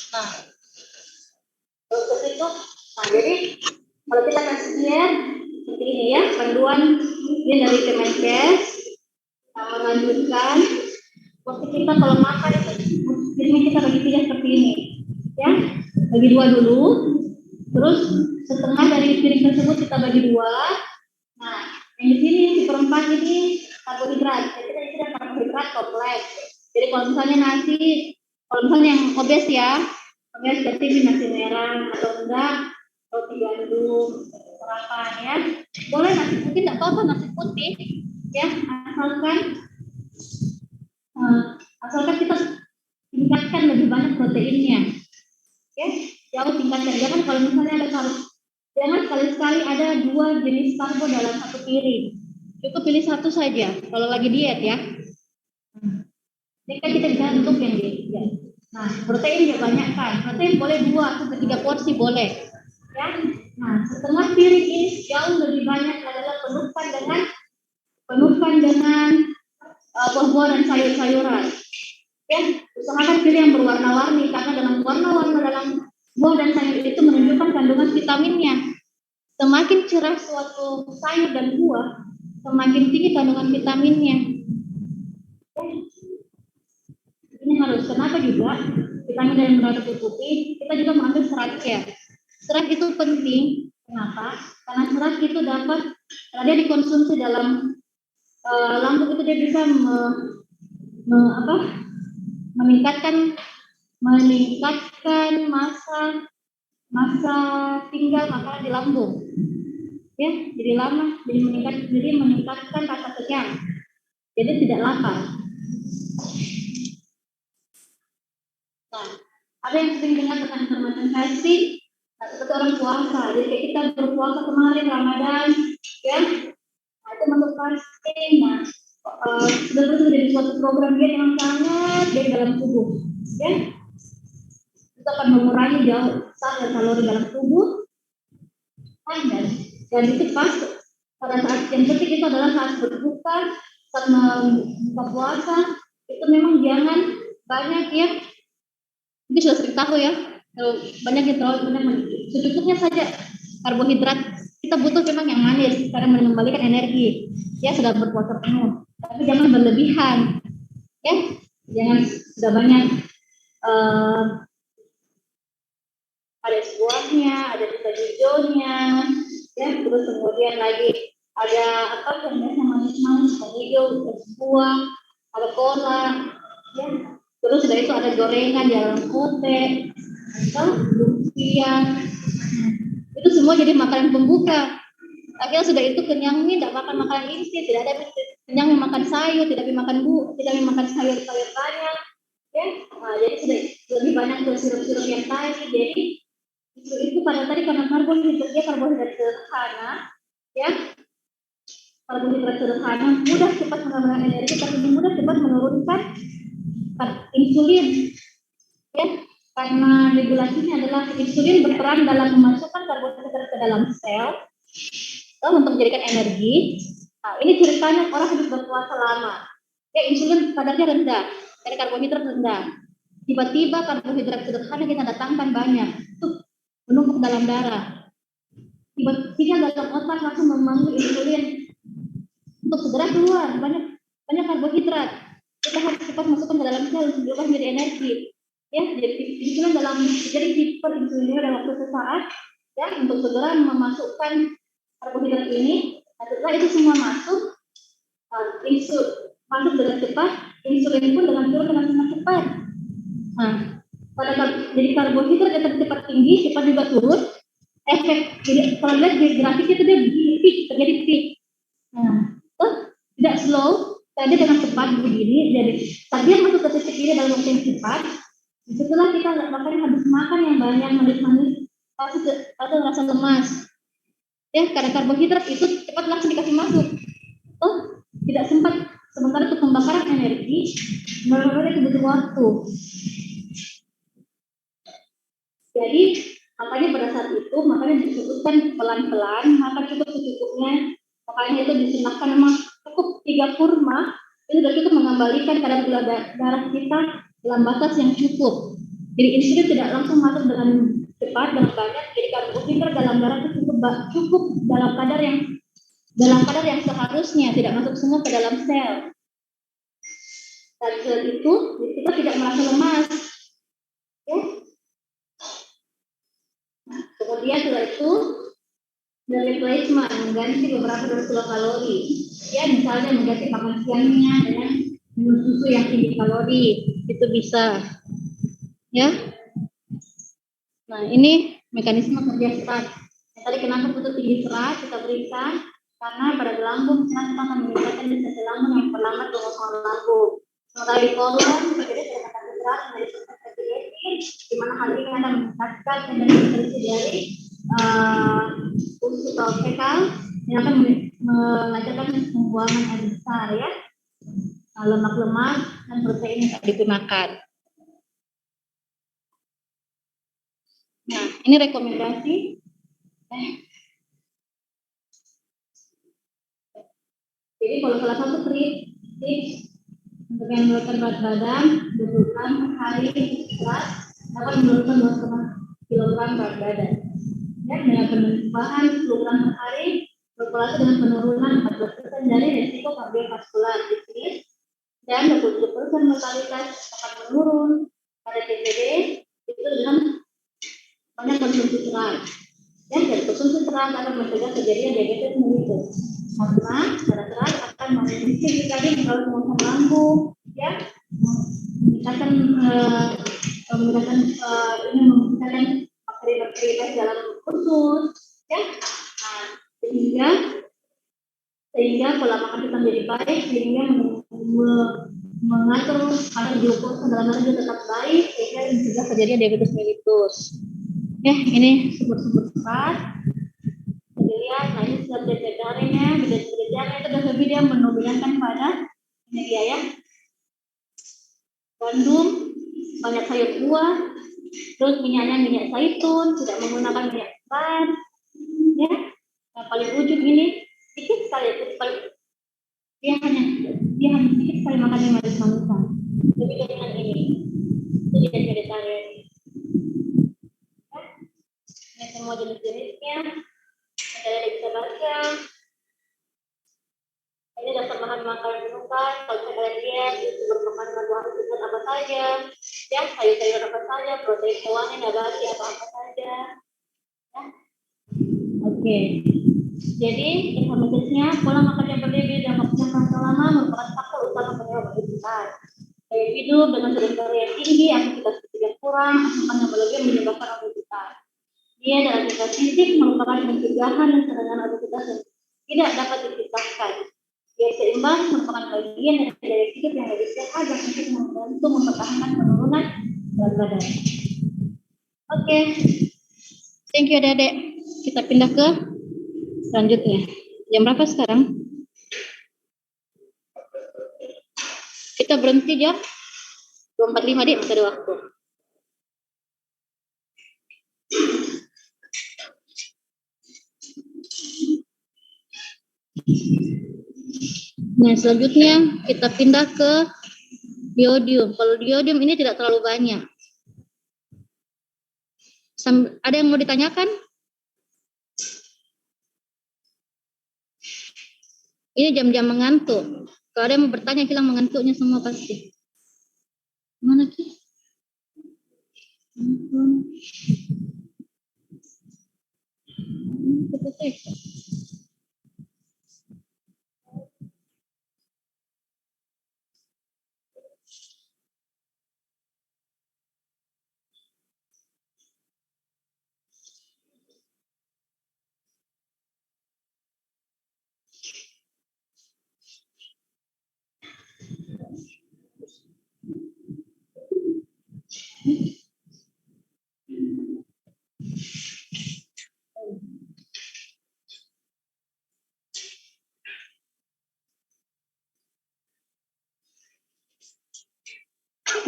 Nah, terus itu, nah jadi kalau kita kasih diet seperti ini ya, panduan ini dari Kemenkes menganjurkan waktu kita kalau makan itu piringnya kita bagi 3 seperti ini, ya, bagi 2 dulu, terus setengah dari piring tersebut kita bagi 2. Nah, yang di sini seperempat ini karbohidrat, jadi kita isi karbohidrat kompleks. Jadi kalau misalnya nasi, kalau misalnya yang obes ya, obes seperti nasi merah atau enggak roti gandum, sarapan ya, boleh nasi putih, tidak apa-apa nasi putih, ya, asalkan kita tingkatkan lebih banyak proteinnya, ya, jauh tingkatkan. Jangan kalau misalnya ada karbo, jangan sekali-sekali ada 2 jenis karbo dalam satu piring, cukup pilih 1 saja kalau lagi diet ya. Ini kan kita bisa untuk yang diet. Nah, protein ya banyak kan, protein boleh 2 sampai 3 porsi boleh, ya. Nah, setengah piring ini jauh lebih banyak adalah penuhkan dengan buah-buah dan sayur-sayuran. Ya, usahakan pilih yang berwarna-warni karena dalam warna-warna dalam buah dan sayur itu menunjukkan kandungan vitaminnya. Semakin cerah suatu sayur dan buah, semakin tinggi kandungan vitaminnya. Ya. Ini harus. Kenapa juga vitamin dalam produk putih kita juga mengambil seratnya. Serat itu penting. Kenapa? Karena serat itu dapat, kalau dia dikonsumsi dalam lambung itu dia bisa meningkatkan masa tinggal makanan di lambung, ya, jadi lama, jadi meningkatkan rasa kenyang, jadi tidak lapar. Nah, ada yang sering dengar tentang intermittent fasting, seperti orang puasa, jadi kayak kita berpuasa kemarin Ramadan, ya, nah, itu masuk fasting. Nah, sudah menjadi suatu program diet yang sangat baik dalam tubuh, ya. Kita akan mengurangi jauh besar kalori dalam tubuh, dan itu pas pada saat yang penting itu adalah saat berbuka, saat membuka puasa, itu memang jangan banyak ya. Ini sudah sering tahu ya, banyak yang terlalu banyak, secukupnya saja karbohidrat. Kita butuh memang yang manis karena mengembalikan energi, ya, sudah berpuasa penuh. Tapi jangan berlebihan, ya, jangan sudah banyak ada buahnya, ada bisa hijaunya, ya, terus kemudian lagi ada apa yang manis-manis, ada hijau, ada buah, ada cola, ya, terus sudah itu ada gorengan di dalam kote, atau lumpia, itu semua jadi makanan pembuka. Akhirnya sudah itu kenyang nih, tidak makan makanan inti, tidak ada kenyang makan sayur, tidak makan sayur-sayur banyak, ya. Nah, jadi sudah lebih banyak ke sirup-sirup yang tadi. Jadi itu pada tadi karena karbohidrat sederhana, ya, karbohidrat sederhana mudah cepat mengembangkan energi, tapi mudah cepat menurunkan insulin, ya, karena regulasinya adalah insulin berperan dalam memasukkan karbohidrat ke dalam sel untuk menjadikan energi. Nah, ini ceritanya orang harus berpuasa lama, ya, insulin kadarnya rendah, karena karbohidrat rendah. Tiba-tiba karbohidrat sederhana kita datangkan banyak, tuh menumpuk dalam darah. Tiba-tiba dalam otak langsung memanggil insulin untuk segera keluar. Banyak banyak karbohidrat. Kita harus cepat masukkan ke dalam sel untuk berubah menjadi energi. Ya, jadi insulin jadi hiperinsulinemia dalam waktu sesaat ya untuk segera memasukkan karbohidrat ini. Nah, setelah itu semua masuk, masuk dengan cepat, insulin pun dengan sangat cepat. Nah, jadi karbohidrat yang cepat tinggi, cepat juga turun. Efek jadi kalau lihat di grafiknya itu dia peak, terjadi peak. Nah, tidak slow, tadi dengan cepat begini. Jadi tadi yang masuk ke titik ini dalam waktu yang cepat. Setelah kita makanya habis makan yang banyak manis-manis, atau rasa lemas. Ya, karena karbohidrat itu cepat langsung dikasih masuk. Tidak sempat sementara untuk pembakaran energi, benar-benar itu butuh waktu. Jadi makanya pada saat itu makanya disebutkan pelan-pelan, makan cukup secukupnya. Makanya itu disunahkan memang cukup 3 kurma itu sudah cukup mengembalikan kadar gula darah kita dalam batas yang cukup. Jadi insulin tidak langsung masuk dengan cepat dan banyak. Jadi karbohidrat dalam darah itu cukup dalam kadar yang seharusnya, tidak masuk semua ke dalam sel. Dan sel itu kita tidak merasa lemas. Ya. Nah, kemudian setelah itu dari replacement mengganti beberapa dari kilokalori. Ya, misalnya mengganti makan siangnya dengan minum susu yang tinggi kalori, itu bisa. Ya. Nah, ini mekanisme kerja serat. Tadi kenapa butuh tinggi serat kita berikan? Karena pada lambung serat akan meningkatkan desain lambung yang perlambat pengosongan lambung. Sementara di kolon terjadi peningkatan serat dari di mana hal ini akan meningkatkan tendensi dari usus fekal yang akan mengajarkan pembuangan air besar ya, lemak-lemak dan protein yang digunakan. Nah, ini rekomendasi. Jadi kalau salah satu tips untuk yang menurunkan berat badan, 20 gram per hari berat dapat menurunkan 2,5 kilogram berat badan. Ya, dengan penambahan 10 gram per hari berkorelasi dengan penurunan 14% dari risiko kardiovaskular disease dan 27% mortalitas akan menurun pada TPD itu dengan banyak konsumsi serat. Ya, dan konsumsi serat akan mencegah terjadinya diabetes mellitus. Karena darah serat akan memiliki tadi kalau pengosongan lambung, ya, meningkatkan bakteri-bakteri dalam usus, ya. Nah, sehingga pola makan kita menjadi baik, sehingga mengatur kadar glukosa dalam darah tetap baik, sehingga mencegah terjadinya diabetes mellitus. Ya, ini sumber-sumber serat. Kemudian, nah ini sudah beda-bedanya itu adalah video yang mendominankan pada ini dia ya. Gandum, banyak sayur buah, terus minyaknya minyak zaitun, tidak menggunakan minyak trans, ya. Nah, paling ujung ini sedikit sekali, dia hanya sedikit sekali makan yang manis-manisan. Lebih dengan ini, itu dia vegetarian. Ini semua jenis-jenisnya. Ada bisa baca. Ini daftar bahan makanan minuman. Kalau kalian lihat itu bermakanan berbahan sehat apa saja, ya sayur-sayur apa saja, protein hewani, nabati apa saja. Ya. Oke. Jadi informasinya pola makan yang berbeda dan waktu yang lama merupakan faktor utama penyebab obesitas. Gaya hidup dengan sedentari yang tinggi, aktivitas fisik yang kurang, asupan yang berlebih menyebabkan obesitas. Dia dalam aktivitas fisik merupakan pencegahan dan cadangan obesitas yang tidak dapat dipisahkan. Dia seimbang merupakan bagian dari gaya hidup yang lebih sehat dan untuk membantu mempertahankan penurunan berat badan. Oke, thank you Adik-adik. Kita pindah ke selanjutnya. Jam berapa sekarang? Kita berhenti jam 2.45 Dik, masih ada waktu. Nah, selanjutnya kita pindah ke diodium. Kalau diodium ini tidak terlalu banyak. Ada yang mau ditanyakan? Ini jam-jam mengantuk. Kalau ada yang mau bertanya, hilang mengantuknya semua pasti. Mana Ki?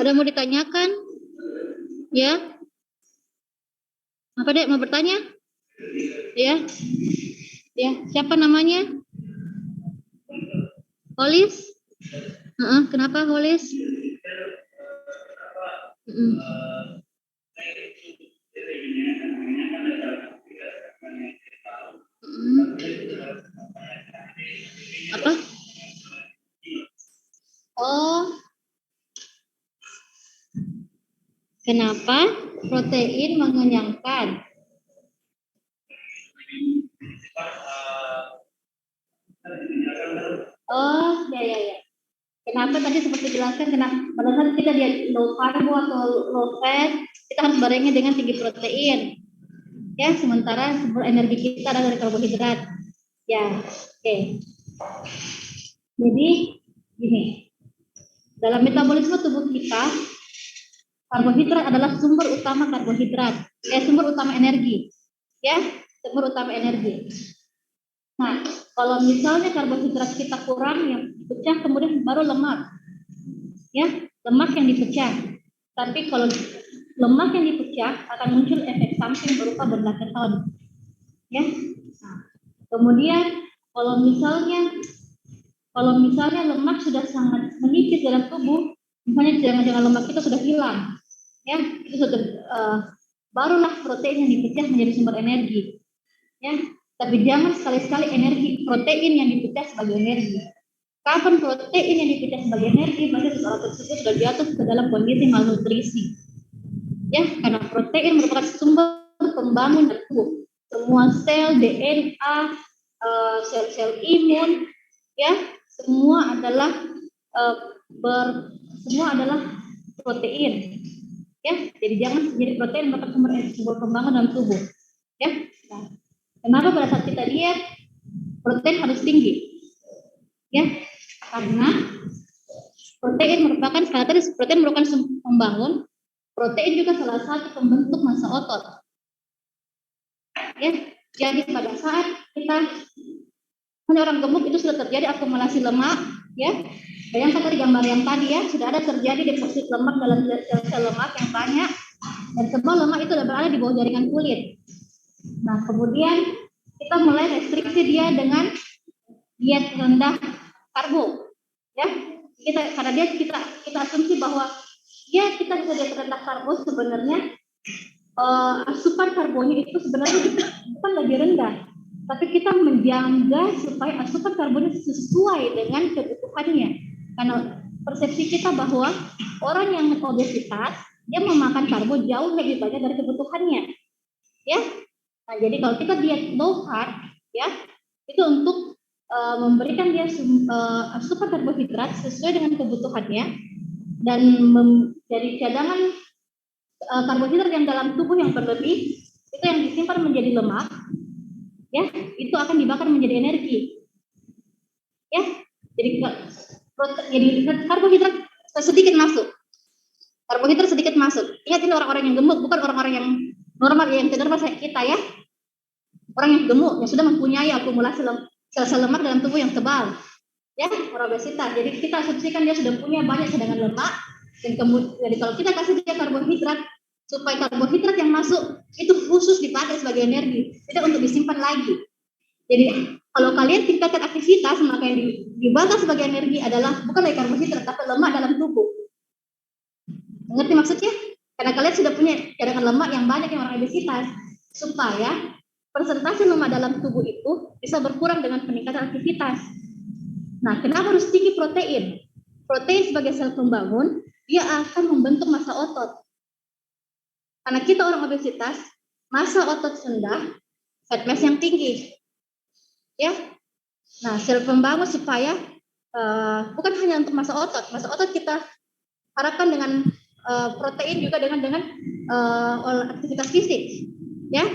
Ada mau ditanyakan? Ya? Apa Dek, mau bertanya? Ya? Ya, siapa namanya? Holis? Kenapa Holis? Apa? Oh, kenapa protein mengenyangkan? Oh, ya. Kenapa tadi seperti jelaskan, kenapa pada saat kita di low carb atau low fat, kita harus barengnya dengan tinggi protein. Ya, sementara sumber energi kita adalah dari karbohidrat. Ya, oke. Jadi, gini. Dalam metabolisme tubuh kita, karbohidrat adalah sumber utama karbohidrat. Sumber utama energi. Ya, sumber utama energi. Nah, kalau misalnya karbohidrat kita kurang, yang dipecah kemudian baru lemak. Ya, lemak yang dipecah. Tapi kalau lemak yang dipecah akan muncul efek samping berupa benda keton. Ya. Nah, kemudian kalau misalnya lemak sudah sangat menipis dalam tubuh, misalnya jangan-jangan lemak kita sudah hilang, ya, itu sudah barulah protein yang dipecah menjadi sumber energi. Ya, tapi jangan sekali-sekali protein yang dipecah sebagai energi. Kapan protein yang dipecah sebagai energi, berarti seseorang tersebut sudah jatuh ke dalam kondisi malnutrisi. Ya, karena protein merupakan sumber pembangun tubuh. Semua sel, DNA, sel-sel imun, ya, semua adalah protein. Ya, jadi protein merupakan sumber pembangun dalam tubuh. Ya, nah, kenapa pada saat kita diet protein harus tinggi? Ya, karena protein merupakan pembangun. Protein juga salah satu pembentuk massa otot. Ya, jadi pada saat kita orang gemuk itu sudah terjadi akumulasi lemak, ya. Bayangkan tadi gambar yang tadi ya, sudah ada terjadi deposit lemak dalam sel lemak yang banyak, dan semua lemak itu sudah berada di bawah jaringan kulit. Nah, kemudian kita mulai restriksi dia dengan diet rendah karbo, ya. Karena kita asumsi bahwa ya kita bisa diet rendah karbo, sebenarnya asupan karbonya itu sebenarnya bukan lagi rendah, tapi kita menjaga supaya asupan karbonya sesuai dengan kebutuhannya. Karena persepsi kita bahwa orang yang obesitas dia memakan karbo jauh lebih banyak dari kebutuhannya, ya. Nah, jadi kalau kita diet low carb, ya, itu untuk memberikan dia asupan karbohidrat sesuai dengan kebutuhannya dan dari cadangan karbohidrat yang dalam tubuh yang berlebih itu yang disimpan menjadi lemak, ya, itu akan dibakar menjadi energi, ya. Jadi karbohidrat sedikit masuk. Ingat, ini orang-orang yang gemuk, bukan orang-orang yang normal yang cenderung kita, ya. Orang yang gemuk yang sudah mempunyai akumulasi sel-sel lemak dalam tubuh yang tebal, ya, orang obesitas. Jadi kita asumsikan dia sudah punya banyak cadangan lemak, dan kemudian jadi kalau kita kasih dia karbohidrat, supaya karbohidrat yang masuk itu khusus dipakai sebagai energi, tidak untuk disimpan lagi. Jadi kalau kalian tingkatkan aktivitas, maka yang dibakar sebagai energi adalah bukan dari karbohidrat, tapi lemak dalam tubuh. Mengerti maksudnya? Karena kalian sudah punya cadangan lemak yang banyak yang orang obesitas, supaya persentase lemak dalam tubuh itu bisa berkurang dengan peningkatan aktivitas. Nah, kenapa harus tinggi protein? Protein sebagai sel pembangun, dia akan membentuk massa otot. Karena kita orang obesitas, massa otot rendah, fat mass yang tinggi. Ya. Nah, sel pembangun supaya bukan hanya untuk massa otot kita harapkan dengan protein juga dengan aktivitas fisik. Ya.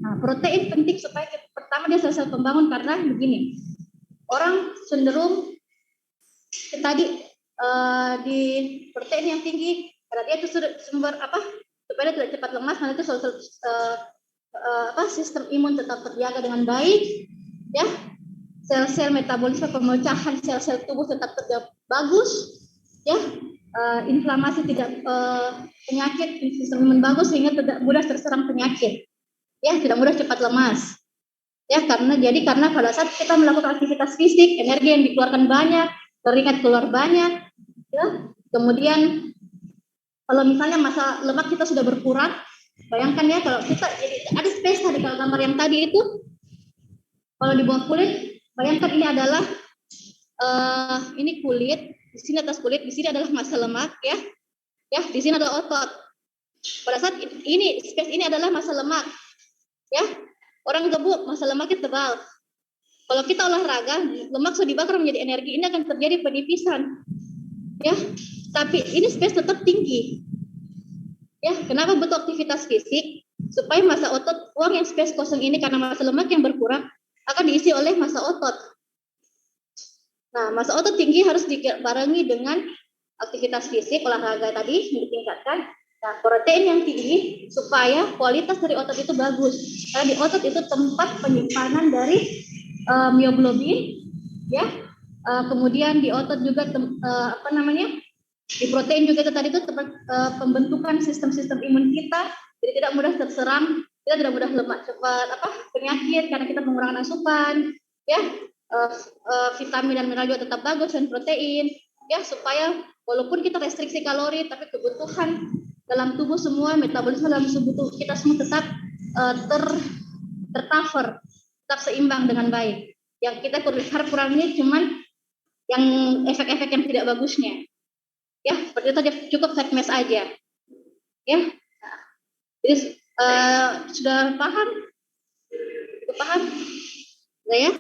Nah, protein penting supaya pertama dia sel pembangun karena begini. Orang cenderung tadi di protein yang tinggi karena dia itu sumber supaya dia tidak cepat lemas, karena itu sistem imun tetap terjaga dengan baik, ya, sel-sel metabolisme pemecahan sel-sel tubuh tetap bagus, ya, inflamasi tidak penyakit sistem imun bagus sehingga tidak mudah terserang penyakit, ya, tidak mudah cepat lemas, ya, karena pada saat kita melakukan aktivitas fisik energi yang dikeluarkan banyak, keringat keluar banyak, ya, kemudian kalau misalnya massa lemak kita sudah berkurang, bayangkan ya kalau kita jadi ada space tadi kalau gambar yang tadi itu, kalau di bawah kulit, bayangkan ini adalah ini kulit, di sini atas kulit, di sini adalah massa lemak, ya, di sini adalah otot. Pada saat ini space ini adalah massa lemak, ya, orang gemuk massa lemaknya tebal. Kalau kita olahraga, lemak sudah dibakar menjadi energi, ini akan terjadi penipisan, ya. Tapi ini space tetap tinggi. Ya, kenapa butuh aktivitas fisik? Supaya massa otot, uang yang space kosong ini karena massa lemak yang berkurang akan diisi oleh massa otot. Nah, massa otot tinggi harus dibarengi dengan aktivitas fisik, olahraga tadi ditingkatkan. Nah, protein yang tinggi supaya kualitas dari otot itu bagus. Karena di otot itu tempat penyimpanan dari mioglobin, ya. Kemudian di otot juga di protein juga itu tadi itu tempat pembentukan sistem-sistem imun kita, jadi tidak mudah terserang, kita tidak mudah lemak cepat penyakit karena kita mengurangi asupan, ya, vitamin dan mineral juga tetap bagus dan protein, ya, supaya walaupun kita restriksi kalori tapi kebutuhan dalam tubuh semua, metabolisme dalam tubuh kita semua tetap tercover, tetap seimbang dengan baik. Yang kita harus kurangi cuman yang efek-efek yang tidak bagusnya. Ya, seperti itu aja, cukup fat mass aja. Ya. Nah, jadi sudah paham? Sudah paham? Sudah ya?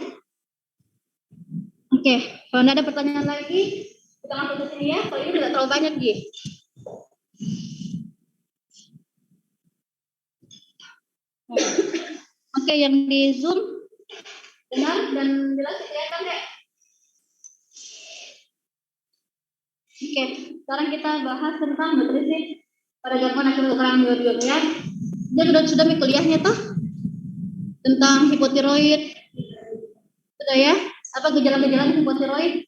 Oke, kalau tidak ada pertanyaan lagi, kita langsung ke sini ya. Kalau ini tidak terlalu banyak, Ji. Oke, yang di Zoom dengar dan jelas kelihatan deh. Oke, sekarang kita bahas tentang nutrisi pada gangguan akibat kekurangan iod ya. Dia sudah kuliahnya toh tentang hipotiroid. Sudah ya? Apa gejala-gejala hipotiroid?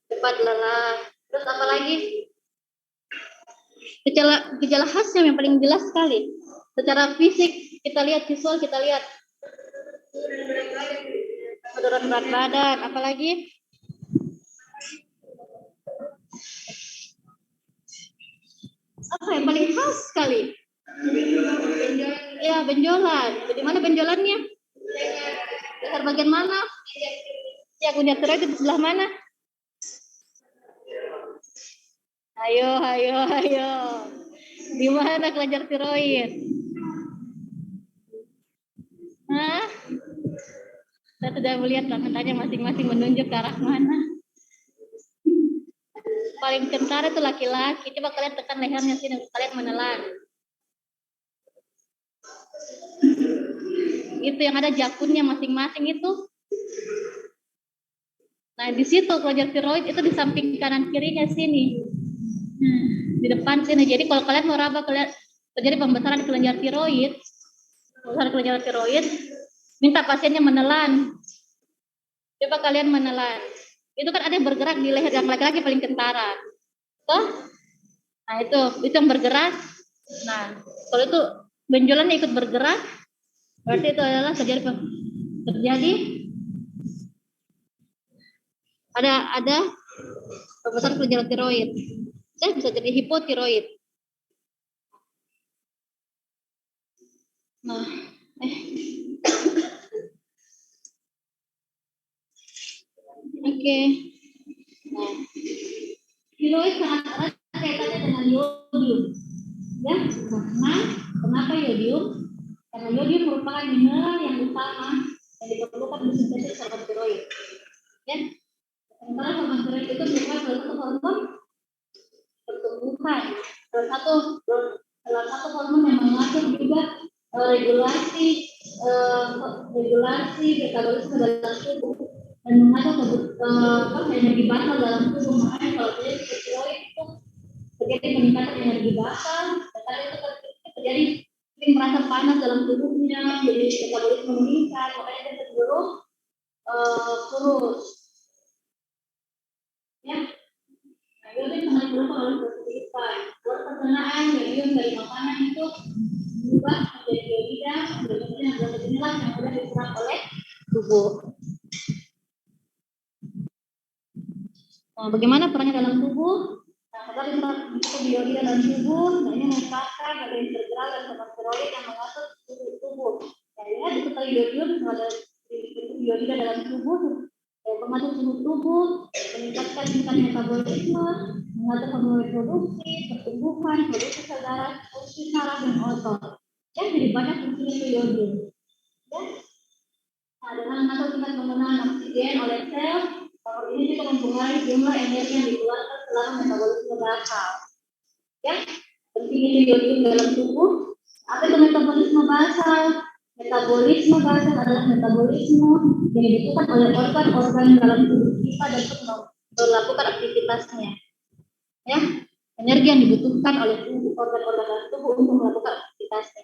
Cepat lelah. Terus apa lagi? Gejala khasnya yang paling jelas sekali. Secara fisik kita lihat, visual kita lihat. Penurunan berat badan, apalagi apa yang paling khas sekali? Ya, benjolan. Jadi mana benjolannya? Leher bagian mana? Ya, punya tiroid di sebelah mana? Ayo. Di mana kelenjar tiroid? Hah? Saya sudah melihat katanya masing-masing menunjuk ke arah mana. Paling kentara itu laki-laki. Coba kalian tekan lehernya sini, kalian menelan. Itu yang ada jakunnya masing-masing itu. Nah, di situ kelenjar tiroid itu di samping kanan kirinya sini. Di depan sini. Jadi kalau kalian mau raba terjadi pembesaran kelenjar tiroid, minta pasiennya menelan. Coba kalian menelan. Itu kan ada yang bergerak di leher yang laki-laki paling kentara. Toh? Nah, itu yang bergerak. Nah, kalau itu benjolannya ikut bergerak, berarti itu adalah terjadi ada pembesaran kelenjar tiroid. Saya bisa jadi hipotiroid. Nah, Oke. Nah, tiroid sangat erat kaitannya dengan yodium. Ya, karena kenapa yodium? Karena yodium merupakan mineral yang utama yang diperlukan untuk sintesis hormon tiroid. Ya, sementara hormon tiroid itu merupakan salah satu hormon pertumbuhan, salah satu hormon yang mengatur juga regulasi metabolisme dalam tubuh dan mengatur energi basal dalam tubuh. Makanya kalau tiroid itu terjadi peningkatan energi basal, dan itu terjadi sering merasa panas dalam tubuhnya, jadi metabolisme meningkat, makanya dia cenderung kurus. Ya, nah, yodium sangat berubah oleh kehidupan. Pencernaan yodium dari makanan itu berubah menjadi iodida, yang inilah yang mudah diserap oleh tubuh. Nah, bagaimana perannya dalam tubuh? Nah, kalau diserap iodida dalam tubuh, nah ini merupakan bagian integral dan hormon tiroid yang mengatur tubuh. Nah, lihat di sekitar yodium ada iodida dalam tubuh, mengatur suhu tubuh, meningkatkan tingkat metabolisme, mengatur hormon reproduksi, pertumbuhan, produksi sel darah, fungsi saraf dan otot. Ya, jadi banyak fungsi yodium. Ya. Nah, dengan mengatur tingkat penggunaan oksigen oleh sel, faktor ini juga mempengaruhi jumlah energi yang dikeluarkan selama metabolisme basal. Ya, pentingnya yodium dalam tubuh. Apa itu metabolisme basal? Metabolisme basal adalah metabolisme yang dibutuhkan oleh organ-organ dalam tubuh kita dan untuk melakukan aktivitasnya. Ya, energi yang dibutuhkan oleh organ-organ dalam tubuh untuk melakukan aktivitasnya.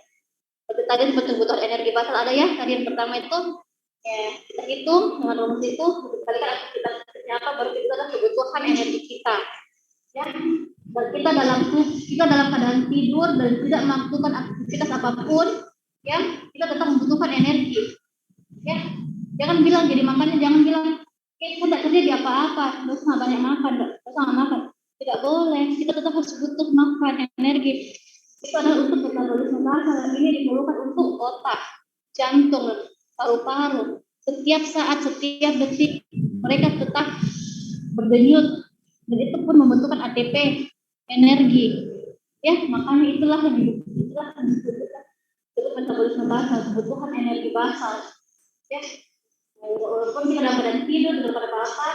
Seperti tadi kebutuhan energi basal ada ya. Tadi yang pertama itu kita hitung dengan rumus itu dikalikan aktivitas apa baru itu adalah kebutuhan energi kita. Ya, dan kita dalam keadaan tidur dan tidak melakukan aktivitas apapun, ya kita tetap membutuhkan energi. Ya, jangan bilang jadi makannya jangan bilang kita tidak kerja di apa-apa, terus nggak banyak makan, terus nggak makan. Tidak boleh, kita tetap harus butuh makan energi. Itu adalah untuk metabolisme basal. Ini diperlukan untuk otak, jantung, paru-paru. Setiap saat, setiap detik mereka tetap berdenyut dan itu pun membentukkan ATP, energi. Ya, makanya itulah yang dibutuhkan untuk metabolisme basal, kebutuhan energi basal. Ya, walaupun kita dalam keadaan tidur, dalam keadaan apa,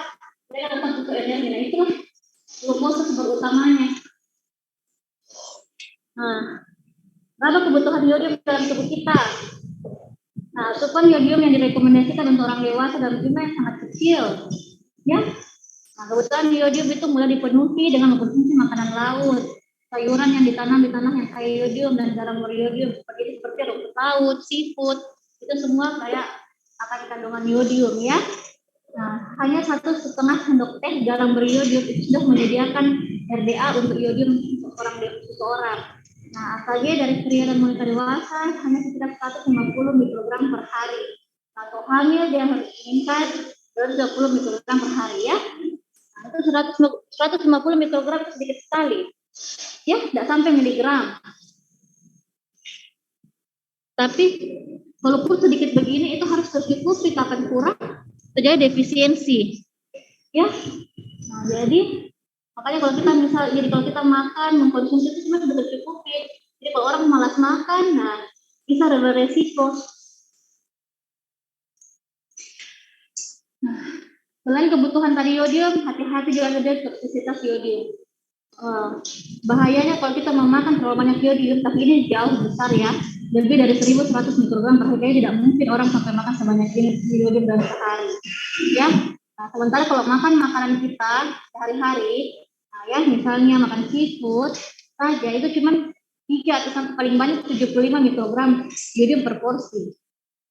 mereka tetap butuh energi. Nah, itulah glukosa sebagai utamanya. Nah, berapa kebutuhan yodium dalam tubuh kita? Nah, asupan yodium yang direkomendasikan untuk orang dewasa dalam jumlah yang sangat kecil. Ya, nah, kebutuhan yodium itu mulai dipenuhi dengan mengkonsumsi makanan laut, sayuran yang ditanam di tanah yang kaya yodium dan garam beriodium seperti rumput laut, seafood, itu semua kayak akan kandungan yodium ya. Nah, hanya 1,5 sendok teh garam beriodium itu sudah menyediakan RDA untuk yodium untuk seseorang. Nah, AKG dari pria dan wanita dewasa hanya sekitar 150 mikrogram per hari. Atau hamil dia harus meningkat 20 mikrogram per hari ya. Nah, itu 150 mikrogram itu sedikit sekali. Ya, tidak sampai miligram. Tapi walaupun sedikit begini itu harus tercukupi, kapan kurang terjadi defisiensi. Ya. Nah, jadi makanya kalau kita makan mengkonsumsi itu cuma sudah tercukupi. Jadi kalau orang malas makan, nah bisa ada resiko. Nah, selain kebutuhan tadi yodium, hati-hati juga ada toksisitas yodium. Bahayanya kalau kita memakan terlalu banyak yodium, tapi ini jauh besar ya, lebih dari 1.100 mikrogram per hari. Tidak mungkin orang sampai makan sebanyak ini yodium dalam sehari. Ya. Nah, sementara kalau makan makanan kita sehari-hari, nah ya misalnya makan seafood saja itu cuma 3 atau sampai paling banyak 75 mikrogram yodium per porsi.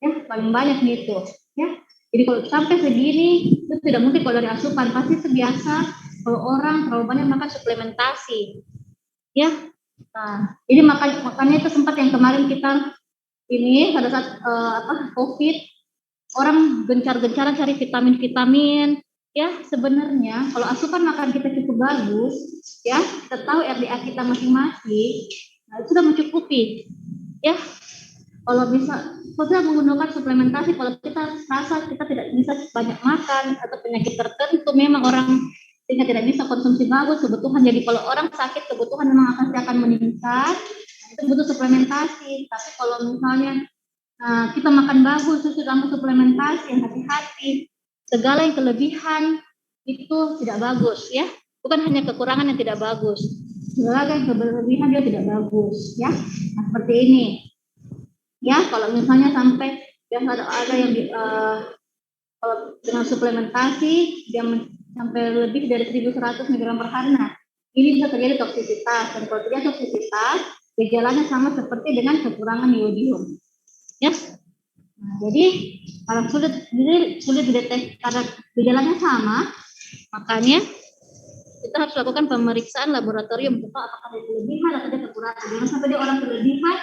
Ya, paling banyak itu. Ya. Jadi kalau sampai segini itu tidak mungkin kalau dari asupan, pasti terbiasa kalau orang terlalu banyak makan suplementasi. Ya. Nah, jadi makanya itu sempat yang kemarin kita ini pada saat COVID orang gencar-gencaran cari vitamin-vitamin. Ya, sebenarnya kalau asupan makan kita cukup bagus, ya, kita tahu RDA kita masing-masing, nah itu sudah mencukupi. Ya, kalau bisa kita menggunakan suplementasi, kalau kita rasa kita tidak bisa banyak makan atau penyakit tertentu memang orang sehingga tidak bisa konsumsi bagus kebutuhan. Jadi kalau orang sakit kebutuhan memang akan meningkat, itu butuh suplementasi. Tapi kalau misalnya kita makan bagus terus tambah suplementasi, hati-hati, segala yang kelebihan itu tidak bagus ya. Bukan hanya kekurangan yang tidak bagus, segala yang kelebihan dia tidak bagus ya. Nah, seperti ini ya. Kalau misalnya sampai biasa ada yang kalau dengan suplementasi dia sampai lebih dari 1.100 mg per hari, nah ini bisa terjadi toksisitas. Dan kalau terjadi toksisitas, gejalanya sama seperti dengan kekurangan iodium ya. Nah, jadi kalau sulit dideteksi karena gejalanya sama, makanya kita harus lakukan pemeriksaan laboratorium untuk tahu apakah ada kelebihan atau ada kekurangan. Jangan sampai dia orang kelebihan,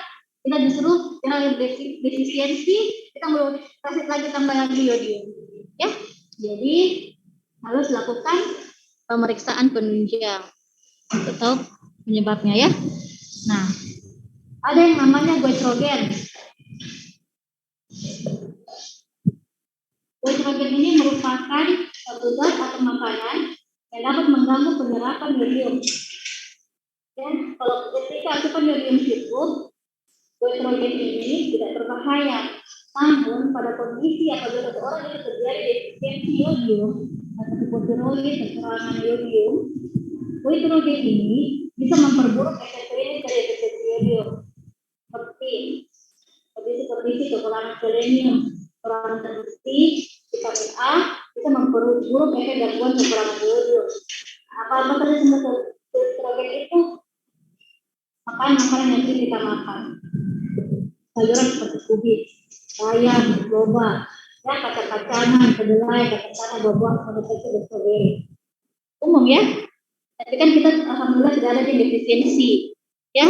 kita justru yang defisiensi, kita mau kasih lagi tambah lagi iodium ya. Jadi harus lakukan pemeriksaan penunjang untuk tahu penyebabnya ya. Nah, ada yang namanya goitrogen. Goitrogen ini merupakan suatu zat atau makanan yang dapat mengganggu penyerapan iodium. Dan kalau ketika asupan iodium cukup, goitrogen ini tidak berbahaya. Namun pada kondisi apabila seseorang itu terjadi defisiensi iodium atau hipotiroid, kekurangan iodium, goitrogen ini bisa memperburuk efek klinis dari defisiensi iodium seperti kekurangan selenium, kekurangan terbukti vitamin A bisa memperburuk efek gangguan kekurangan iodium. Apa saja semua goitrogen itu makanan yang sering kita makan. Sayuran seperti kubis, bayam, boba, ya kacang-kacangan, kedelai, kacang-kacangan, buah-buah, seperti strawberry. Umum ya. Tapi kan kita alhamdulillah sudah ada di defisiensi, ya.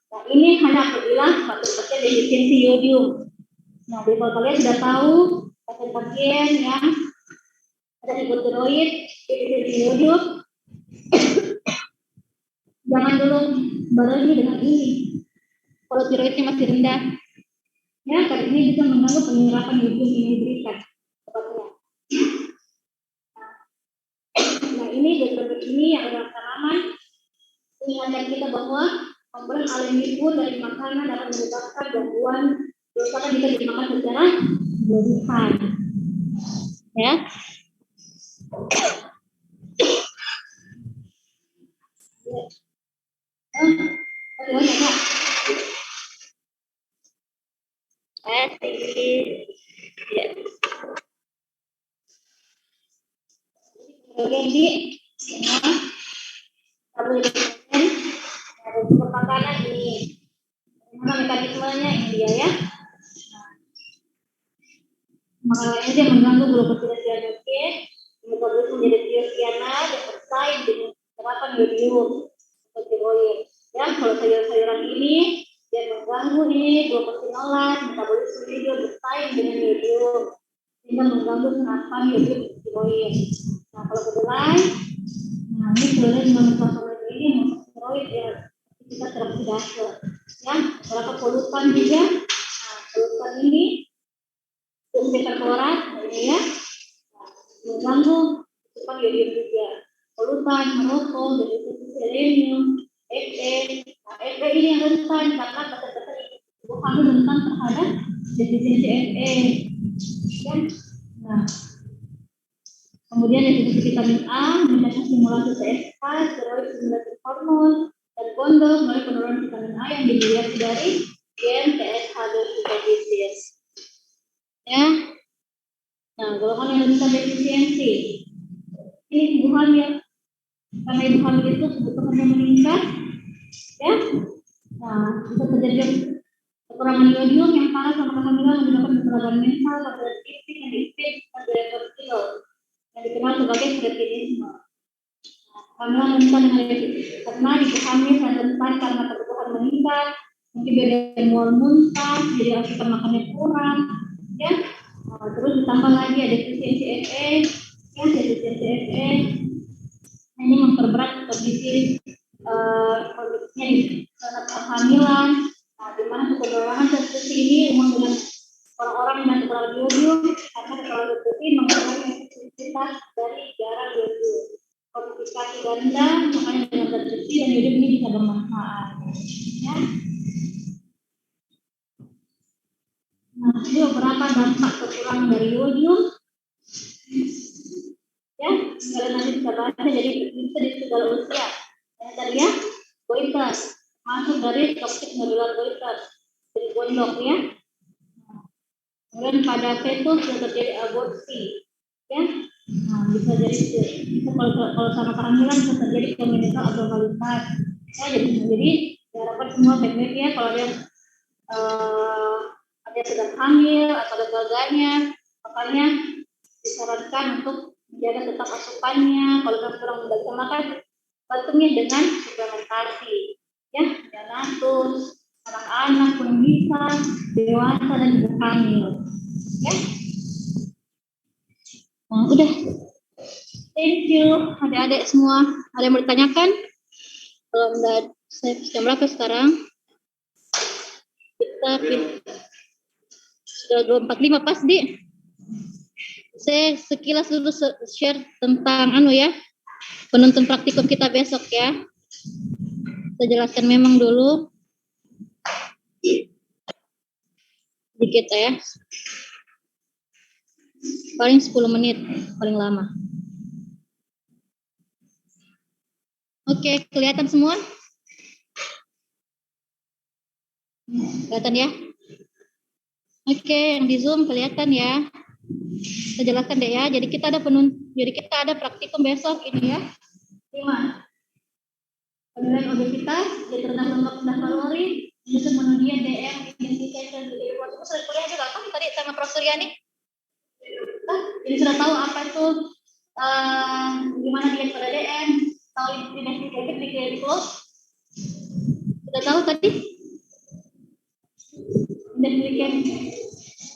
Nah ini hanya apabila pasien defisiensi iodium. Nah, kalau kalian sudah tahu pasien-pasien yang ada hipotiroid, defisiensi iodium, jangan dulu barengi dengan ini. Kalau tiroidnya masih rendah, ya, karena ini bisa mengganggu penyerapan iodium yang diberikan obatnya. Nah, ini goitrogen ini yang adalah tanaman mengingatkan kita bahwa komponen aluminium dari makanan dapat menyebabkan gangguan dosa jika dimakan secara berlebihan. Ya. Jadi, makanan ini, bagaimana mekanismenya ini dia ya. Makanan ini mengganggu glukosidasi adenosin, metabolisme menjadi tiroksiana dan bersaing dengan serapan iodium atau tiroid. Ya, kalau sayur-sayuran ini dia mengganggu ini glukosinolat, metabolisme iodium bersaing dengan iodium sehingga mengganggu serapan iodium tiroid. Nah, kalau kedelai, nah ini kedelai mengandung ini tiroid ya kita teroksidase. Ya, beberapa polutan juga. Nah, polutan ini perklorat ini ya mengganggu asupan iodium juga. Polutan, merokok, defisiensi selenium, Fe. Nah, Fe ini yang rentan karena pasien-pasien ibu hamil rentan terhadap defisiensi Fe. Ya. Nah, kemudian defisiensi vitamin A meningkatkan stimulasi CSK, steroid stimulasi hormon, dan kondom melalui penurunan vitamin A yang dimiliki dari gen TSH2 defisiensi. Ya, nah golongan yang rentan defisiensi ini ibu hamil, karena ibu hamil itu kebutuhannya meningkat, ya. Nah, bisa terjadi kekurangan iodium yang parah sama kehamilan menyebabkan kekurangan mental, pada titik yang diikut pada vertikal yang dikenal sebagai kretinisme. Nah, kehamilan rentan dengan karena ibu hamil dan rentan karena kebutuhan meningkat, mungkin dia mual muntah, jadi asupan makannya kurang. Ya, terus ditambah lagi ada defisiensi Fe, ya defisiensi Fe. Nah, ini memperberat kondisinya di saat kehamilan. Nah, di mana kekurangan seperti ini umum dengan orang-orang yang kekurangan yodium karena terlalu berprotein mengurangi efektivitas dari garam yodium. Fortifikasi ganda makanya dengan zat besi dan yodium ini bisa bermanfaat. Ya. Nah, ini beberapa dampak kekurangan dari yodium. Ya, kalian nanti bisa baca jadi bisa di segala usia. Yang tadi ya, goiter masuk dari toxic nodular goiter dari gondok ya. Kemudian pada fetus yang terjadi aborsi, ya, nah, bisa jadi bisa kalau sama kehamilan bisa terjadi congenital abnormalitas. Ya, jadi diharapkan semua baik-baik ya kalau ada sedang hamil atau ada keluarganya, makanya disarankan untuk menjaga tetap asupannya. Kalau kurang bisa makan, bantunya dengan suplementasi, ya, natus, anak-anak pun bisa, dewasa dan ibu hamil, ya. Nah, udah. Thank you, adik-adik semua. Ada yang mau ditanyakan? Kalau enggak, jam berapa sekarang? Kita sudah 2:45 pas, Di. Saya sekilas dulu share tentang ya, penuntun praktikum kita besok ya. Saya jelaskan memang dulu sedikit ya. Paling 10 menit, paling lama. Oke, kelihatan semua? Kelihatan ya? Oke, yang di Zoom kelihatan ya. Saya jelaskan deh ya. Jadi kita ada praktikum besok ini ya. 5. Penilaian obesitas, dia rendah lemak rendah kalori, menyusun menu diet DM, identification, waktu itu sudah kuliah juga kan tadi sama Profesor Yani. Jadi sudah tahu apa itu gimana diet pada DM, tahu identification di close. Sudah tahu tadi? Identification.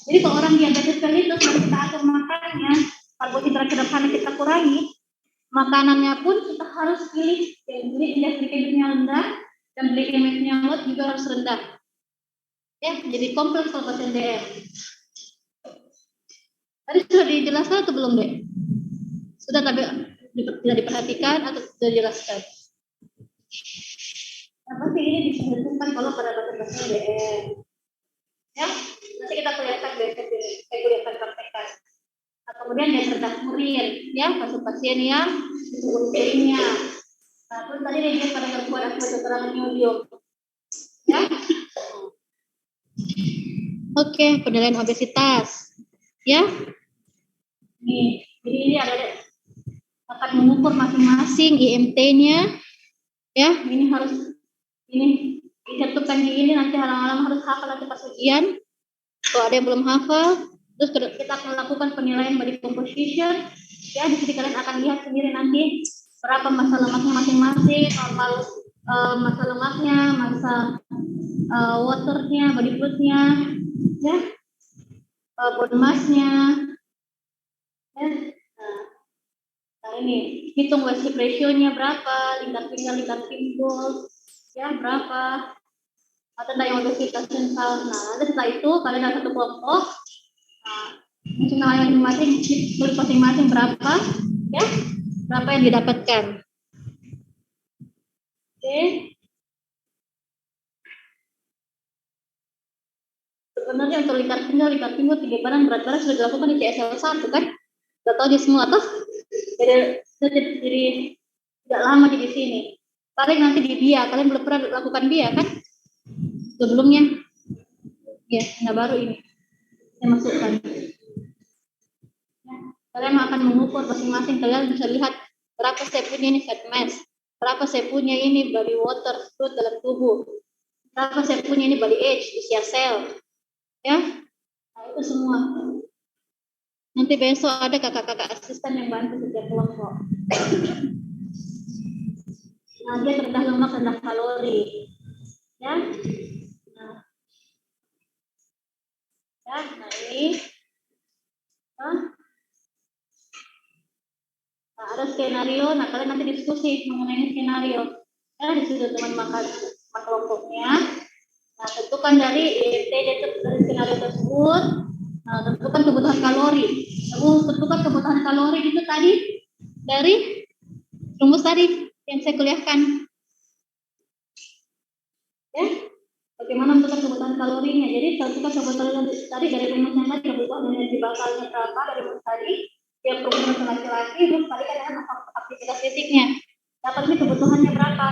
Jadi kalau orang diabetes mellitus kita atur makannya, karbohidrat sederhana kita kurangi, makanannya pun kita harus pilih yang indeks glikemiknya rendah dan glikemiknya juga harus rendah. Ya, jadi kompleks kalau pasien DM. Tadi sudah dijelaskan atau belum, Dek? Sudah tapi tidak diperhatikan atau sudah dijelaskan? Nah, pasti ini diperhatikan kalau pada pasien DM. Ya, nanti kita kelihatan praktekkan. Nah, kemudian dia terdas urin, ya, pasien yang urinnya. Nah, terus tadi dia pada berbuat akibat kekurangan yodium. Ya. Oke, penilaian obesitas. Ya. Nih, jadi ini akan mengukur masing-masing IMT-nya. Ya, ini dicantumkan di ini nanti halang-halang harus hafal nanti pas ujian. Kalau ada yang belum hafal, terus kita akan melakukan penilaian body composition. Ya, di sini kalian akan lihat sendiri nanti berapa massa lemaknya masing-masing, normal massa lemaknya, massa waternya, body fluidnya, ya, bone mass-nya. Ya. Nah, ini hitung waist ratio-nya berapa, lingkar pinggul, ya berapa. Atau yang obesitas sensal. Nah, nanti setelah itu kalian ada satu kelompok. Nah, masing-masing berapa, ya? Berapa yang didapatkan? Oke. Sebenarnya untuk lingkar pinggul, tinggi badan, berat badan sudah dilakukan di CSL 1 kan? Sudah tahu di semua atau? Jadi tidak lama di sini. Paling nanti di BIA, kalian belum pernah lakukan BIA kan? Sebelumnya, ya, nggak baru ini saya masukkan. Ya, kalian akan mengukur masing-masing. Kalian bisa lihat berapa saya punya ini fat mass, berapa saya punya ini body water fluid dalam tubuh, berapa saya punya ini body age, usia sel, ya, nah, itu semua. Nanti besok ada kakak-kakak asisten yang bantu setiap kelompok. Nah, dia rendah lemak, rendah kalori, ya. Nah ini ada skenario. Nah, kalian nanti diskusi mengenai skenario. Ya, di situ teman makan kelompoknya. Nah, tentukan dari IMT dari skenario tersebut. Tentukan kebutuhan kalori. Tentukan kebutuhan kalori itu tadi dari rumus tadi yang saya kuliahkan. Ya, bagaimana menentukan kebutuhan kalorinya? Jadi tentukan kebutuhan tadi dari rumusnya tadi, kebutuhan energi bakalnya berapa dari rumus tadi. Yang perempuan laki-laki, terus tadi kan dengan aktivitas fisiknya. Dapat ini kebutuhannya berapa?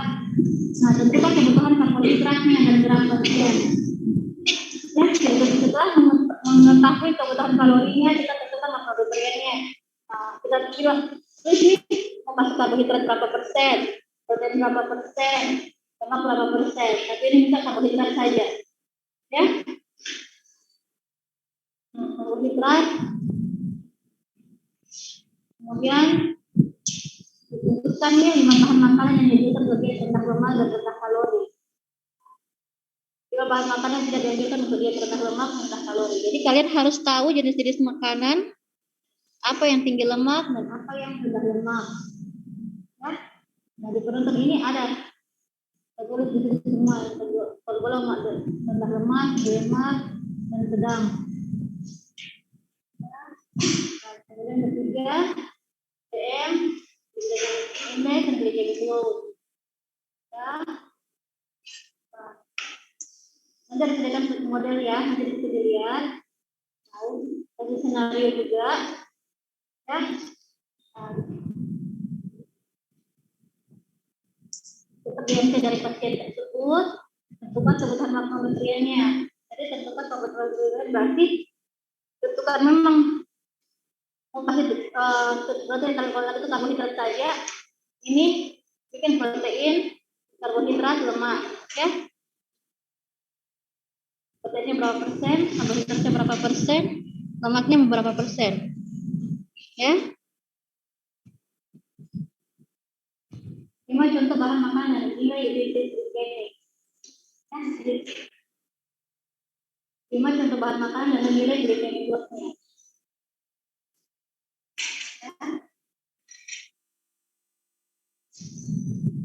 Nah, tentukan kebutuhan karbohidratnya dan gram persen. Ya, setelah mengetahui kebutuhan kalorinya, kita tentukan makronutriennya. Nah, kita bilang, ini mau masuk karbohidrat berapa persen, protein berapa persen, lemak berapa persen. Tapi ini kita karbohidrat saja, ya. Karbohidrat. Kemudian dibutuhkannya 5 bahan makanan yang dianjurkan untuk diet rendah lemak dan rendah kalori. 5 bahan makanan yang tidak dianjurkan untuk diet rendah lemak dan rendah kalori. Jadi kalian harus tahu jenis-jenis makanan apa yang tinggi lemak dan apa yang rendah lemak. Ya. Nah, di penuntut ini ada tertulis di sini semua yang tergolong rendah lemak, lemak, dan sedang. Ya. Nah, kemudian ketiga, DM, indeks, dan glycemic load. Ya. Nah, nanti ada sediakan model ya, nanti bisa dilihat. Ada senario juga. Ya. Nah, seperti dari pasien tersebut, tentukan kebutuhan makronutriennya. Jadi tentukan kebutuhan nutrien berarti tentukan memang mau kasih protein karbohidrat itu karbohidrat saja. Ini bikin protein, karbohidrat, lemak, ya. Proteinnya berapa persen, karbohidratnya berapa persen, lemaknya berapa persen, ya. 5 contoh bahan makanan, nilai identitas organik. 5 contoh bahan makanan dan nilai glikemik loadnya.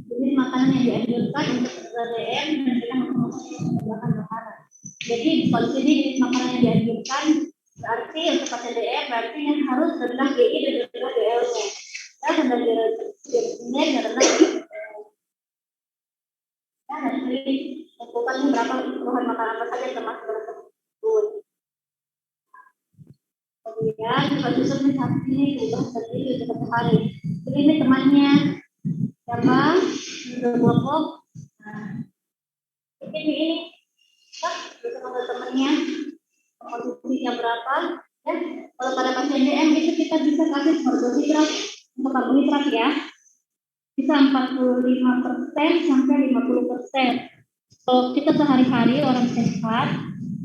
Jenis makanan yang dianjurkan untuk DM dan kita menggunakan makanan. Jadi kalau sini jenis makanan yang dianjurkan berarti untuk DM berarti yang harus rendah GI dan rendah DL-nya. Ya, rendah GI dan rendah DL. Ya, nanti tentukan berapa kebutuhan makanan apa saja termasuk dalam tersebut. Kemudian kita susun saat ini kebutuhan terdiri untuk satu hari. Jadi ini temannya siapa? Kelompok. Nah, ini bisa nomor temannya, komposisinya berapa? Ya, kalau pada pasien DM itu kita bisa kasih karbohidrat untuk karbohidrat ya. Bisa 45% sampai 50%. Kalau kita sehari-hari orang sehat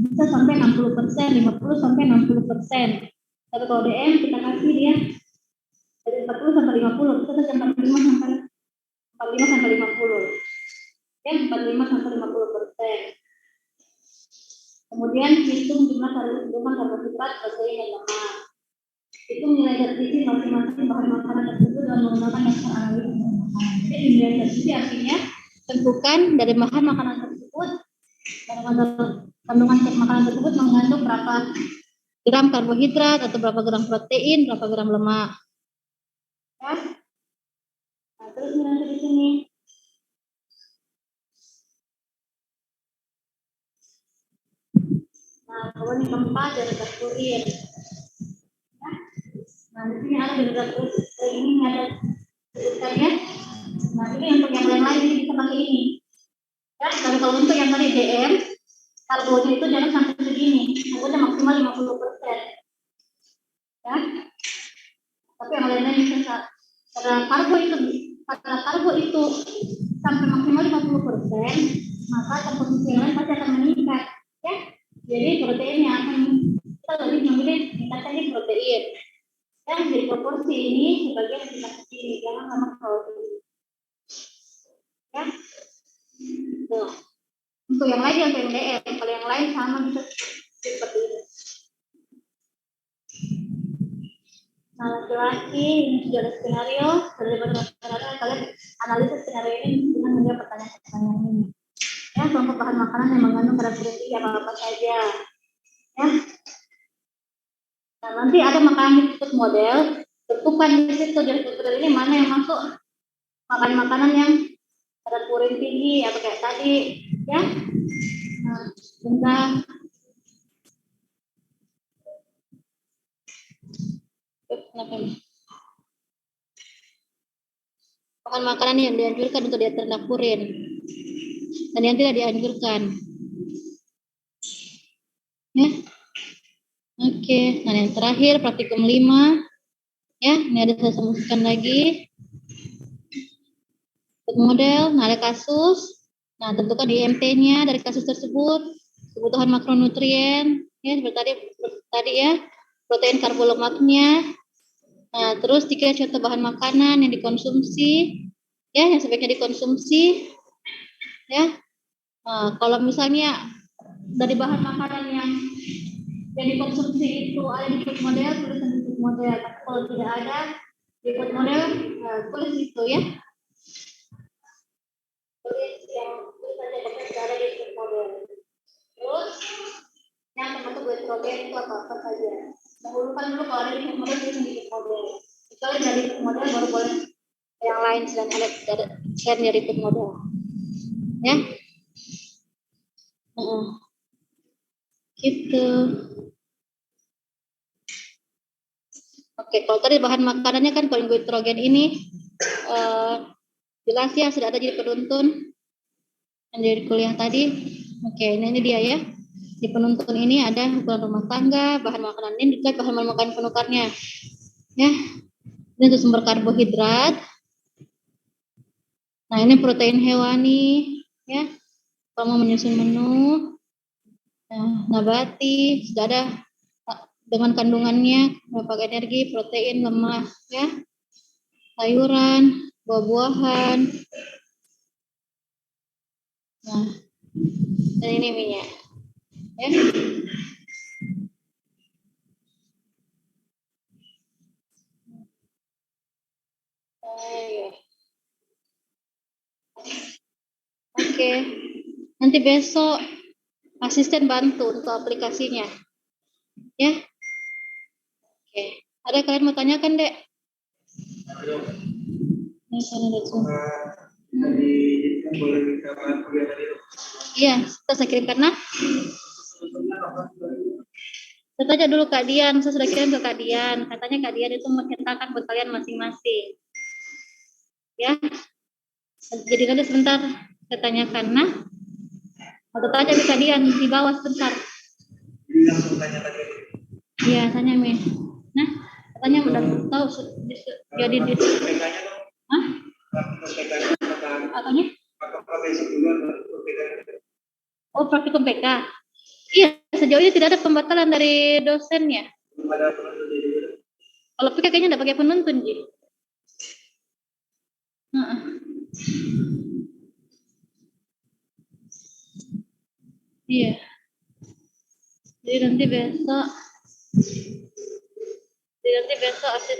bisa sampai 60%, 50 sampai 60%. Tapi kalau DM kita kasih dia dari 40 sampai 50, kita kasih 45 sampai 50. Ya, 45 sampai 50%. Kemudian hitung jumlah karbohidrat, protein, dan lemak. Hitung nilai zat gizi masing-masing bahan makanan tersebut dan menggunakan dasar analisis makanan. Jadi nilai zat gizi artinya tentukan dari bahan makanan tersebut, kandungan makanan tersebut mengandung berapa gram karbohidrat atau berapa gram protein, berapa gram lemak. Ya. Nah, terus nanti di sini. Nah, kemudian keempat dari zat kurir. Nah, di sini ada dari zat kurir ini ada sebutkannya. Nah, ini untuk yang lain ini bisa pakai ini. Ya, dan kalau untuk yang tadi DM, karbonya itu jangan sampai segini, karbonya maksimal 50%. Ya. Tapi yang lainnya bisa karena karbo itu sampai maksimal 50%, maka komposisi yang lain pasti akan meningkat. Ya. Jadi protein yang akan kita lebih memilih tingkatnya di protein. Dan jadi proporsi ini sebagian tingkat segini, jangan sama protein. Ya. Tuh. Untuk yang lain yang PMDM, kalau yang lain sama bisa seperti ini. Nah, laki-laki ini sudah ada skenario, dari skenario kalian analisis skenario ini dengan menjawab pertanyaan-pertanyaan ini. Ya, kelompok bahan makanan yang mengandung karakteristik apa-apa saja. Ya. Nah, nanti ada makanan food model, tentukan di situ dari food model ini mana yang masuk makanan yang ada purin tinggi atau kayak tadi, ya. Nah, bentar. Kenapa nih? Makan makanan yang dianjurkan untuk diet rendah purin dan yang tidak dianjurkan. Ya. Oke, nah yang terakhir praktikum 5. Ya, ini ada saya sebutkan lagi. Food model, nah ada kasus. Nah, tentukan di IMT-nya dari kasus tersebut, kebutuhan makronutrien, ya seperti tadi ya, protein karbo lemaknya. Nah, terus 3 contoh bahan makanan yang dikonsumsi, ya yang sebaiknya dikonsumsi, ya. Nah, kalau misalnya dari bahan makanan yang dikonsumsi itu ada di food model, tulisan di food model. Kalau tidak ada di food model, tulis itu ya. Tulis yang tulisannya tidak ada di food model. Terus yang termasuk nitrogen itu apa saja. Dahulukan dulu kalau ada di food model, tulis di food model. Kalau dari food model baru boleh yang lain selain dari food model. Ya. Gitu. Oke, kalau tadi bahan makanannya kan nitrogen ini jelas ya sudah ada jadi penuntun yang dari kuliah tadi. Oke, ini dia ya. Di penuntun ini ada ukuran rumah tangga, bahan makanan ini juga bahan makanan penukarnya. Ya. Ini untuk sumber karbohidrat. Nah, ini protein hewani ya. Kamu menyusun menu. Nah, nabati sudah ada dengan kandungannya berapa energi, protein, lemak ya. Sayuran, buah-buahan. Nah, dan ini minyak. Ya. Oke. Nanti besok asisten bantu untuk aplikasinya. Ya. Oke. Ada kalian mau tanyakan, Dek? Iya, saya kirimkan nah. Saya tanya dulu Kak Dian, saya sudah kirim ke Kak Dian. Katanya Kak Dian itu mencetakkan buat kalian masing-masing. Ya. Jadi nanti sebentar saya tanyakan nah. Atau tanya ke Kak Dian di bawah sebentar. Iya, tanya Mi. Nah, katanya udah tahu jadi di. Hah? Apanya? Oh, praktikum PK. Iya, sejauh ini tidak ada pembatalan dari dosennya. Kalau PK kayaknya tidak pakai penuntun, Ji. Iya. Jadi nanti besok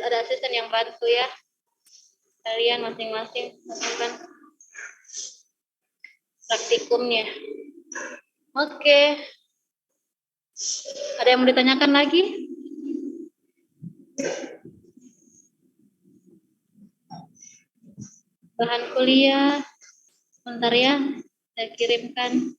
ada asisten yang bantu ya. Kalian masing-masing lakukan praktikumnya. Oke. Ada yang mau ditanyakan lagi? Bahan kuliah, sebentar ya, saya kirimkan.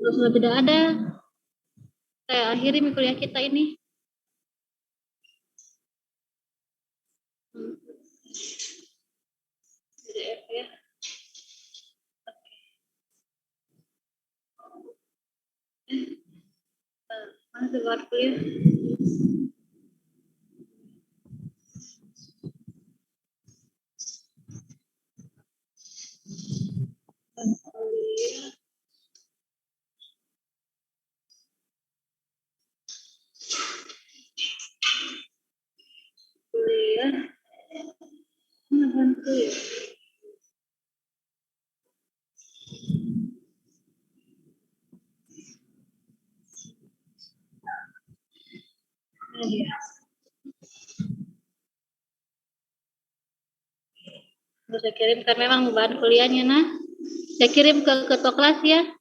Kalau sudah tidak ada, saya akhiri kuliah kita ini. PDF ya. Mana tuh kuliah? Saya kirimkan memang bahan kuliahnya, nah. Saya kirim ke ketua kelas ya.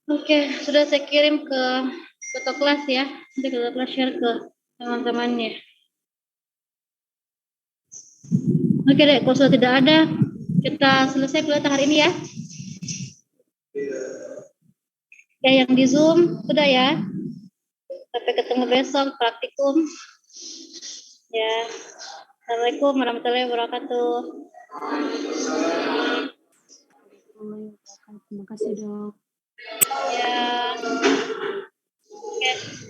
Oke, sudah saya kirim ke ketua kelas ya. Nanti ketua kelas share ke teman-temannya. Oke deh, kalau sudah tidak ada, kita selesai kuliah hari ini ya. Ya, yang di Zoom sudah ya. Sampai ketemu besok praktikum. Ya. Assalamualaikum warahmatullahi wabarakatuh. Terima kasih, Dok. Ya.